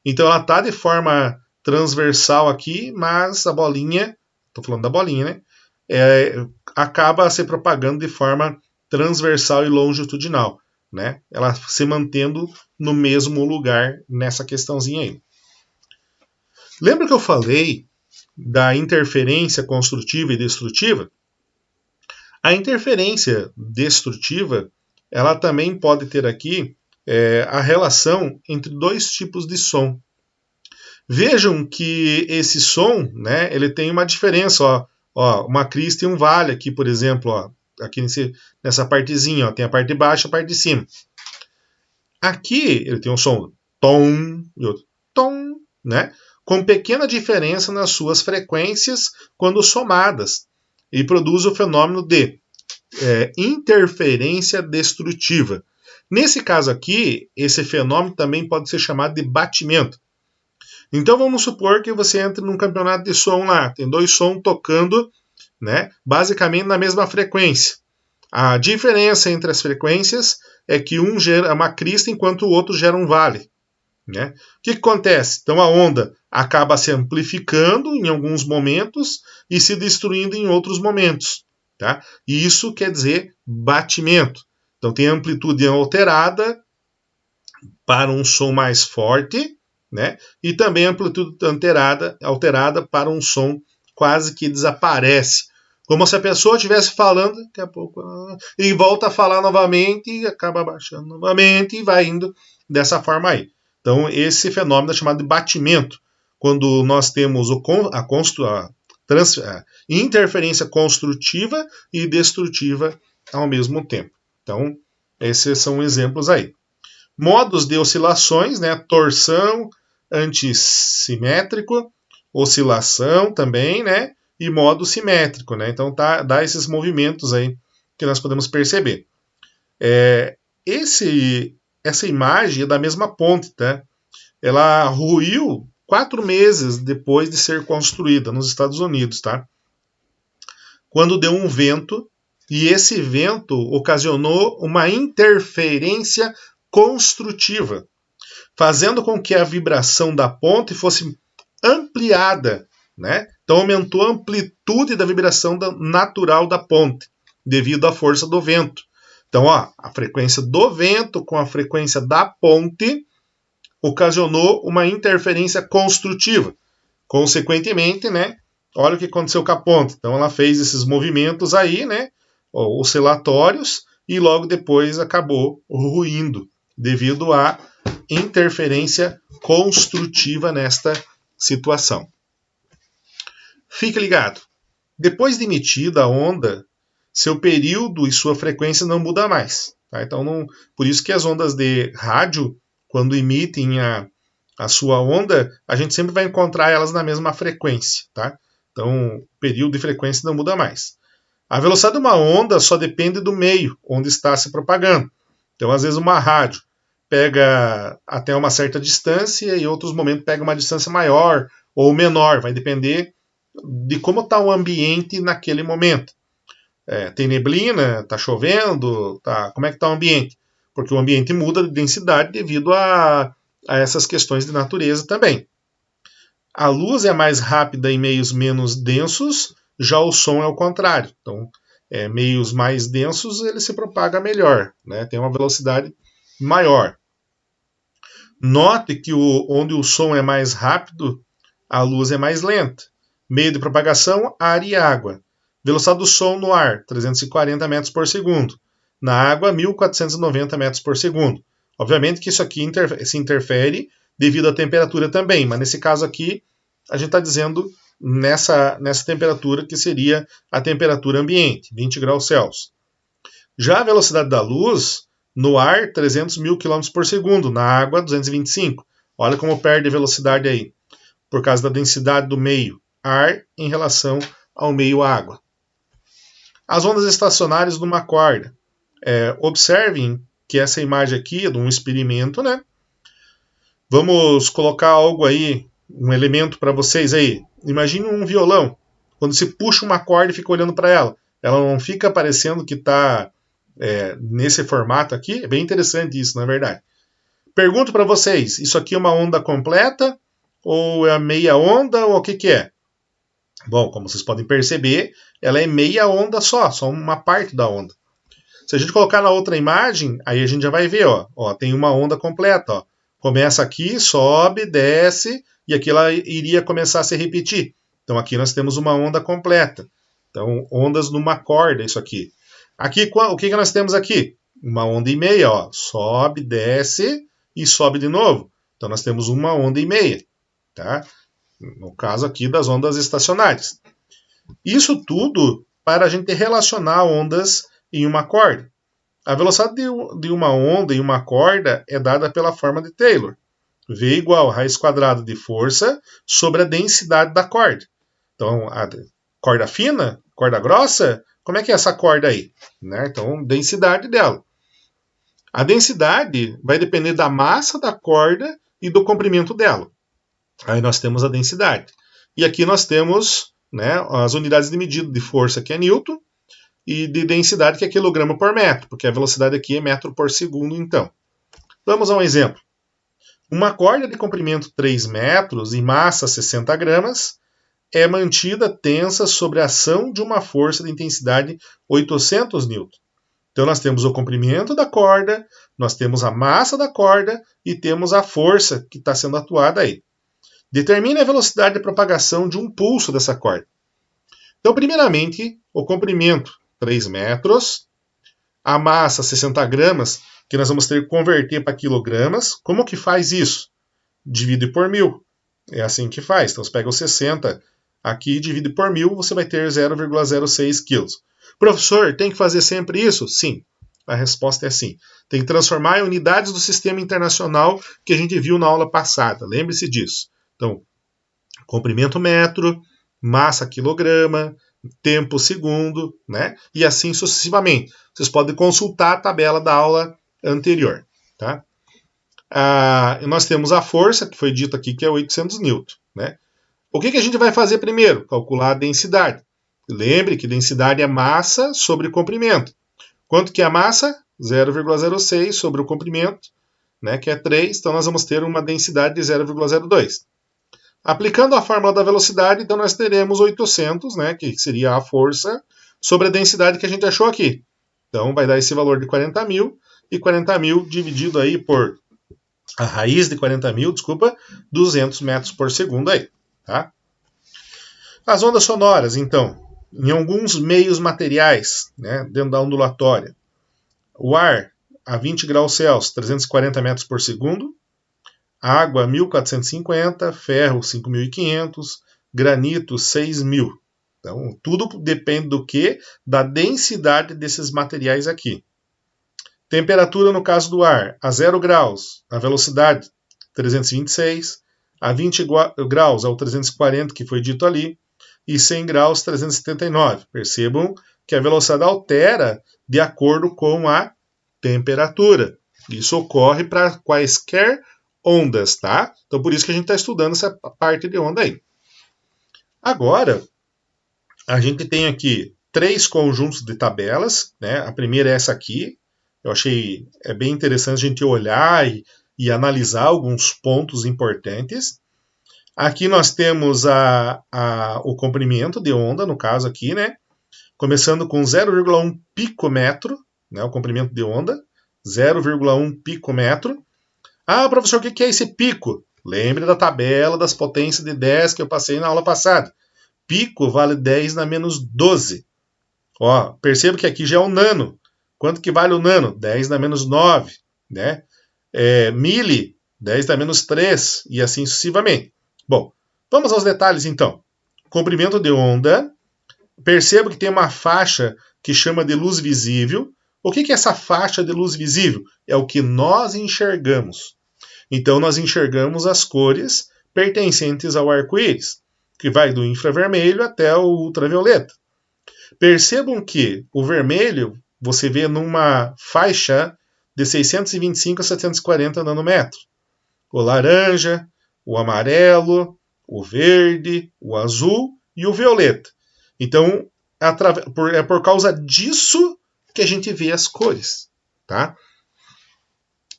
então ela está de forma transversal aqui, mas a bolinha, estou falando da bolinha, né? Acaba se propagando de forma transversal e longitudinal, né? Ela se mantendo no mesmo lugar nessa questãozinha aí. Lembra que eu falei da interferência construtiva e destrutiva? A interferência destrutiva, ela também pode ter aqui a relação entre dois tipos de som. Vejam que esse som, né, ele tem uma diferença, ó, uma crista e um vale aqui, por exemplo, ó, aqui nessa partezinha, ó, tem a parte de baixo e a parte de cima. Aqui ele tem um som tom e outro tom, né, com pequena diferença nas suas frequências quando somadas, e produz o fenômeno de interferência destrutiva. Nesse caso aqui, esse fenômeno também pode ser chamado de batimento. Então vamos supor que você entre num campeonato de som lá, tem dois sons tocando, né, basicamente na mesma frequência. A diferença entre as frequências é que um gera uma crista enquanto o outro gera um vale. Né? O que acontece? Então a onda acaba se amplificando em alguns momentos e se destruindo em outros momentos. Tá? E isso quer dizer batimento. Então tem amplitude alterada para um som mais forte, né? E também amplitude alterada para um som quase que desaparece. Como se a pessoa estivesse falando, daqui a pouco, e volta a falar novamente, e acaba baixando novamente, e vai indo dessa forma aí. Então, esse fenômeno é chamado de batimento, quando nós temos a interferência construtiva e destrutiva ao mesmo tempo. Então, esses são exemplos aí. Modos de oscilações, né? Torção, antissimétrico, oscilação também, né? E modo simétrico, né? Então dá esses movimentos aí que nós podemos perceber. Essa imagem é da mesma ponte, tá? Ela ruiu 4 meses depois de ser construída nos Estados Unidos, tá? Quando deu um vento, e esse vento ocasionou uma interferência construtiva, fazendo com que a vibração da ponte fosse ampliada, né? Então aumentou a amplitude da vibração natural da ponte, devido à força do vento. Então, ó, a frequência do vento com a frequência da ponte ocasionou uma interferência construtiva. Consequentemente, né? Olha o que aconteceu com a ponte. Então ela fez esses movimentos aí, né? Oscilatórios, e logo depois acabou ruindo, devido à interferência construtiva nesta situação. Fique ligado. Depois de emitida a onda, seu período e sua frequência não muda mais. Tá? Então, por isso que as ondas de rádio, quando emitem a sua onda, a gente sempre vai encontrar elas na mesma frequência. Tá? Então, o período e frequência não muda mais. A velocidade de uma onda só depende do meio onde está se propagando. Então, às vezes, uma rádio pega até uma certa distância e em outros momentos pega uma distância maior ou menor. Vai depender de como está o ambiente naquele momento. Tem neblina, está chovendo, como é que está o ambiente? Porque o ambiente muda de densidade devido a essas questões de natureza também. A luz é mais rápida em meios menos densos, já o som é o contrário. Então, meios mais densos, ele se propaga melhor, né? Tem uma velocidade maior. Note que onde o som é mais rápido, a luz é mais lenta. Meio de propagação, ar e água. Velocidade do som no ar, 340 metros por segundo. Na água, 1.490 metros por segundo. Obviamente que isso aqui se interfere devido à temperatura também, mas nesse caso aqui, a gente está dizendo nessa temperatura que seria a temperatura ambiente, 20 graus Celsius. Já a velocidade da luz, no ar, 300 mil km por segundo, na água, 225. Olha como perde velocidade aí, por causa da densidade do meio ar em relação ao meio água. As ondas estacionárias numa corda. Observem que essa imagem aqui é de um experimento, né? Vamos colocar algo aí, um elemento para vocês aí. Imagine um violão. Quando se puxa uma corda e fica olhando para ela, ela não fica parecendo que está nesse formato aqui? É bem interessante isso, na verdade. Pergunto para vocês, isso aqui é uma onda completa? Ou é meia onda? Ou o que é? Bom, como vocês podem perceber, ela é meia onda só uma parte da onda. Se a gente colocar na outra imagem, aí a gente já vai ver, ó, tem uma onda completa. Ó. Começa aqui, sobe, desce, e aqui ela iria começar a se repetir. Então aqui nós temos uma onda completa. Então, ondas numa corda, isso aqui. Aqui, o que nós temos aqui? Uma onda e meia, ó. Sobe, desce e sobe de novo. Então nós temos uma onda e meia, tá? No caso aqui das ondas estacionárias. Isso tudo para a gente relacionar ondas em uma corda. A velocidade de uma onda em uma corda é dada pela forma de Taylor. V igual a raiz quadrada de força sobre a densidade da corda. Então, a corda fina, corda grossa, como é que é essa corda aí? Né? Então, densidade dela. A densidade vai depender da massa da corda e do comprimento dela. Aí nós temos a densidade. E aqui nós temos, né, as unidades de medida de força, que é Newton, e de densidade, que é quilograma por metro, porque a velocidade aqui é metro por segundo, então. Vamos a um exemplo. Uma corda de comprimento 3 metros e massa 60 gramas é mantida tensa sobre a ação de uma força de intensidade 800 N. Então nós temos o comprimento da corda, nós temos a massa da corda e temos a força que está sendo atuada aí. Determine a velocidade de propagação de um pulso dessa corda. Então, primeiramente, o comprimento 3 metros, a massa 60 gramas, que nós vamos ter que converter para quilogramas. Como que faz isso? Divide por 1000. É assim que faz. Então você pega os 60 aqui e divide por 1000, você vai ter 0,06 quilos. Professor, tem que fazer sempre isso? Sim. A resposta é sim. Tem que transformar em unidades do sistema internacional que a gente viu na aula passada. Lembre-se disso. Então, comprimento metro, massa quilograma, tempo segundo, né? E assim sucessivamente. Vocês podem consultar a tabela da aula anterior, tá? Nós temos a força, que foi dito aqui, que é 800 N, né? O que a gente vai fazer primeiro? Calcular a densidade. Lembre que densidade é massa sobre comprimento. Quanto que é a massa? 0,06 sobre o comprimento, né, que é 3, então nós vamos ter uma densidade de 0,02. Aplicando a fórmula da velocidade, então nós teremos 800, né, que seria a força, sobre a densidade que a gente achou aqui. Então vai dar esse valor de 40.000, e 40.000 dividido aí por a raiz de 40.000, 200 metros por segundo aí. Tá? As ondas sonoras, então, em alguns meios materiais, né, dentro da ondulatória, o ar a 20 graus Celsius, 340 metros por segundo, água 1450, ferro 5.500, granito 6.000. Então, tudo depende do que? Da densidade desses materiais aqui. Temperatura no caso do ar, a 0 graus, a velocidade 326, a 20 graus é o 340 que foi dito ali, e 100 graus 379. Percebam que a velocidade altera de acordo com a temperatura. Isso ocorre para quaisquer ondas, tá? Então por isso que a gente está estudando essa parte de onda aí. Agora, a gente tem aqui 3 conjuntos de tabelas, né? A primeira é essa aqui. Eu achei bem interessante a gente olhar e analisar alguns pontos importantes. Aqui nós temos o comprimento de onda, no caso aqui, né? Começando com 0,1 picometro, né? O comprimento de onda, 0,1 picometro. Ah, professor, o que é esse pico? Lembre da tabela das potências de 10 que eu passei na aula passada. Pico vale 10 na menos 12. Ó, perceba que aqui já é o nano. Quanto que vale o nano? 10 na menos 9. Né? Mili, 10 na menos 3. E assim sucessivamente. Bom, vamos aos detalhes então. Comprimento de onda. Perceba que tem uma faixa que chama de luz visível. O que é essa faixa de luz visível? É o que nós enxergamos. Então nós enxergamos as cores pertencentes ao arco-íris, que vai do infravermelho até o ultravioleta. Percebam que o vermelho você vê numa faixa de 625 a 740 nanômetros. o laranja, o amarelo, o verde, o azul e o violeta. Então, é por causa disso que a gente vê as cores. Tá?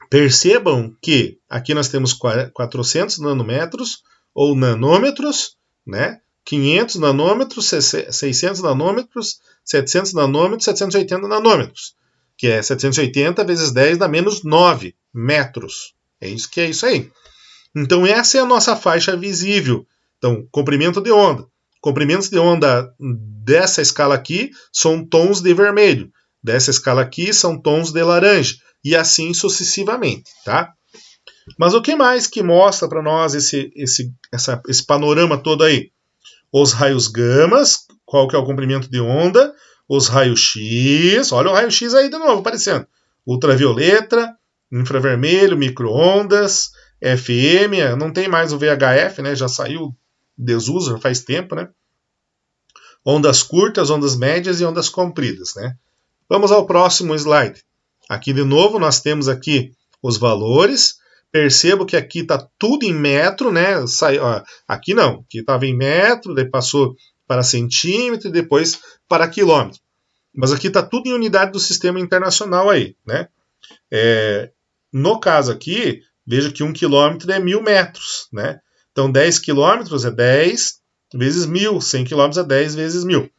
Percebam que aqui nós temos 400 nanômetros ou nanômetros, né? 500 nanômetros, 600 nanômetros, 700 nanômetros, 780 nanômetros, que é 780 vezes 10 dá menos 9 metros. É isso que é isso aí. Então essa é a nossa faixa visível. Então, comprimento de onda. Comprimentos de onda dessa escala aqui são tons de vermelho. Dessa escala aqui são tons de laranja. E assim sucessivamente, tá? Mas o que mais que mostra para nós esse panorama todo aí? Os raios gamas, qual que é o comprimento de onda, os raios X, olha o raio X aí de novo aparecendo, ultravioleta, infravermelho, micro-ondas, FM, não tem mais o VHF, né? Já saiu desuso faz tempo, né? Ondas curtas, ondas médias e ondas compridas, né? Vamos ao próximo slide. Aqui de novo nós temos aqui os valores. Percebo que aqui está tudo em metro, né? Aqui não, aqui estava em metro, daí passou para centímetro e depois para quilômetro. Mas aqui está tudo em unidade do sistema internacional aí, né? No caso aqui, veja que 1 quilômetro é 1000 metros, né? Então 10 quilômetros é 10 vezes 1000, 100 quilômetros é 10 vezes 1000.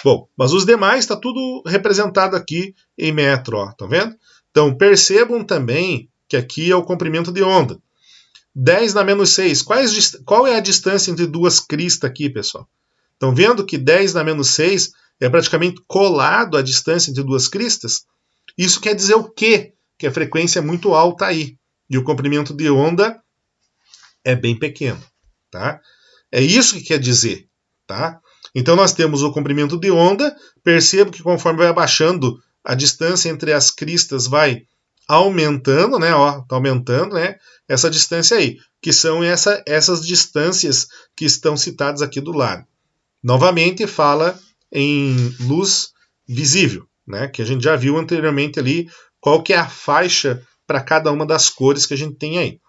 Bom, mas os demais está tudo representado aqui em metro, ó, tá vendo? Então percebam também que aqui é o comprimento de onda. 10 na menos 6. Qual é a distância entre duas cristas aqui, pessoal? Estão vendo que 10 na menos 6 é praticamente colado à distância entre duas cristas? Isso quer dizer o quê? Que a frequência é muito alta aí. E o comprimento de onda é bem pequeno. Tá? É isso que quer dizer. Tá? Então nós temos o comprimento de onda. Percebo que conforme vai abaixando, a distância entre as cristas vai aumentando, né? Ó, tá aumentando, né? Essa distância aí, que são essas distâncias que estão citadas aqui do lado. Novamente fala em luz visível, né? Que a gente já viu anteriormente ali qual que é a faixa para cada uma das cores que a gente tem aí.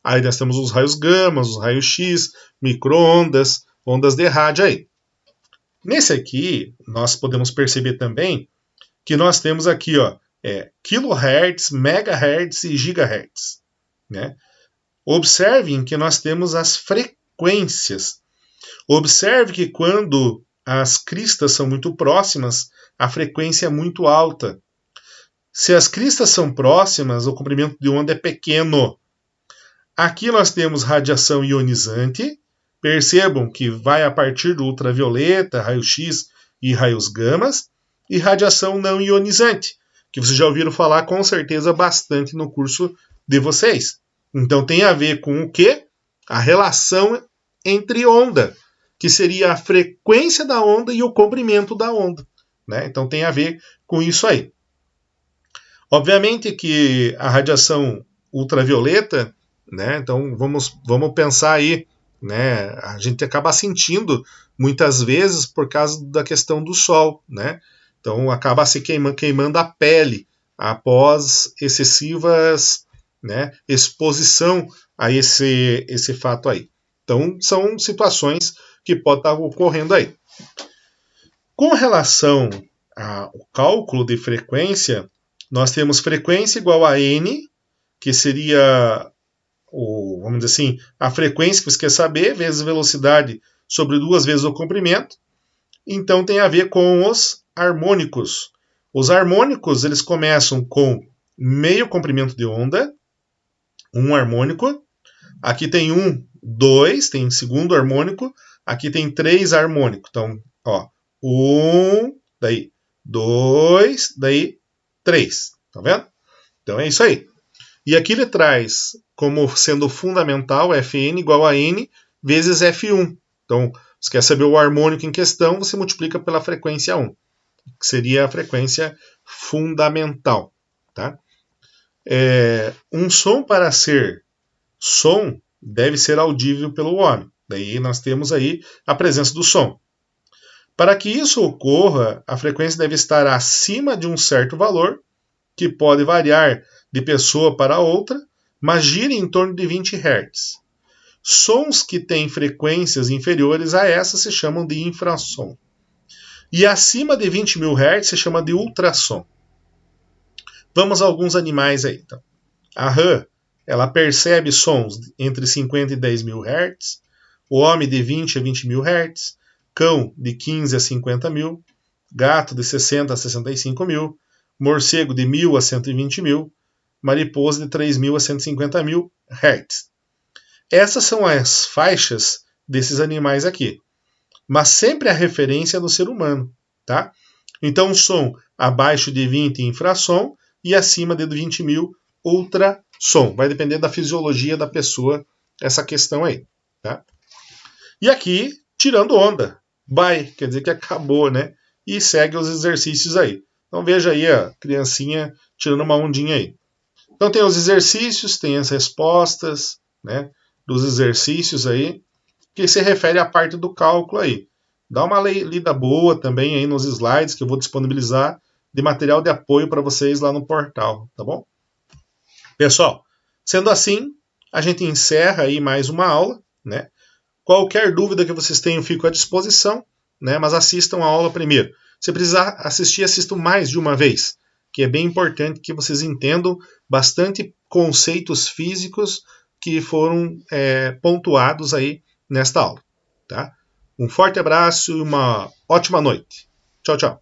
Aí nós temos os raios gama, os raios X, micro-ondas, ondas de rádio aí. Nesse aqui, nós podemos perceber também que nós temos aqui, ó, kilohertz, megahertz e gigahertz. Né? Observem que nós temos as frequências. Observe que quando as cristas são muito próximas, a frequência é muito alta. Se as cristas são próximas, o comprimento de onda é pequeno. Aqui nós temos radiação ionizante. Percebam que vai a partir do ultravioleta, raio-x e raios gamas. E radiação não ionizante, que vocês já ouviram falar com certeza bastante no curso de vocês. Então tem a ver com o quê? A relação entre onda, que seria a frequência da onda e o comprimento da onda. Né? Então tem a ver com isso aí. Obviamente que a radiação ultravioleta, né? Então vamos pensar aí, né? A gente acaba sentindo muitas vezes por causa da questão do sol, né? Então acaba se queimando a pele após excessivas, né, exposição a esse fato aí. Então são situações que podem estar ocorrendo aí. Com relação ao cálculo de frequência, nós temos frequência igual a n, que seria, vamos dizer assim, a frequência que você quer saber, vezes velocidade sobre 2 vezes o comprimento. Então tem a ver com os harmônicos. Os harmônicos, eles começam com meio comprimento de onda, um harmônico. Aqui tem 1, 2, tem segundo harmônico. Aqui tem 3 harmônicos. Então, ó, 1, daí 2, daí 3. Tá vendo? Então é isso aí. E aqui ele traz como sendo fundamental Fn igual a n vezes F1. Então, você quer saber o harmônico em questão, você multiplica pela frequência 1, que seria a frequência fundamental. Tá? Um som, para ser som, deve ser audível pelo homem. Daí nós temos aí a presença do som. Para que isso ocorra, a frequência deve estar acima de um certo valor, que pode variar de pessoa para outra, mas gira em torno de 20 Hz. Sons que têm frequências inferiores a essa se chamam de infrassom. E acima de 20 mil Hz se chama de ultrassom. Vamos a alguns animais aí. Então. A rã, ela percebe sons entre 50 e 10 mil Hz. O homem de 20 a 20 mil Hz. Cão de 15 a 50 mil. Gato de 60 a 65 mil. Morcego de 1000 a 120 mil. Mariposa de 3.000 a 150 mil Hz. Essas são as faixas desses animais aqui. Mas sempre a referência é do ser humano, tá? Então, som abaixo de 20 infrassom e acima de 20 mil ultrassom. Vai depender da fisiologia da pessoa essa questão aí, tá? E aqui, tirando onda. Bye, quer dizer que acabou, né? E segue os exercícios aí. Então veja aí a criancinha tirando uma ondinha aí. Então tem os exercícios, tem as respostas, né? Dos exercícios aí, que se refere à parte do cálculo aí. Dá uma lida boa também aí nos slides que eu vou disponibilizar de material de apoio para vocês lá no portal, tá bom? Pessoal, sendo assim, a gente encerra aí mais uma aula, né? Qualquer dúvida que vocês tenham, fico à disposição, né? Mas assistam a aula primeiro. Se precisar assistir, assistam mais de uma vez, que é bem importante que vocês entendam bastante conceitos físicos que foram pontuados aí nesta aula. Tá? Um forte abraço e uma ótima noite. Tchau, tchau.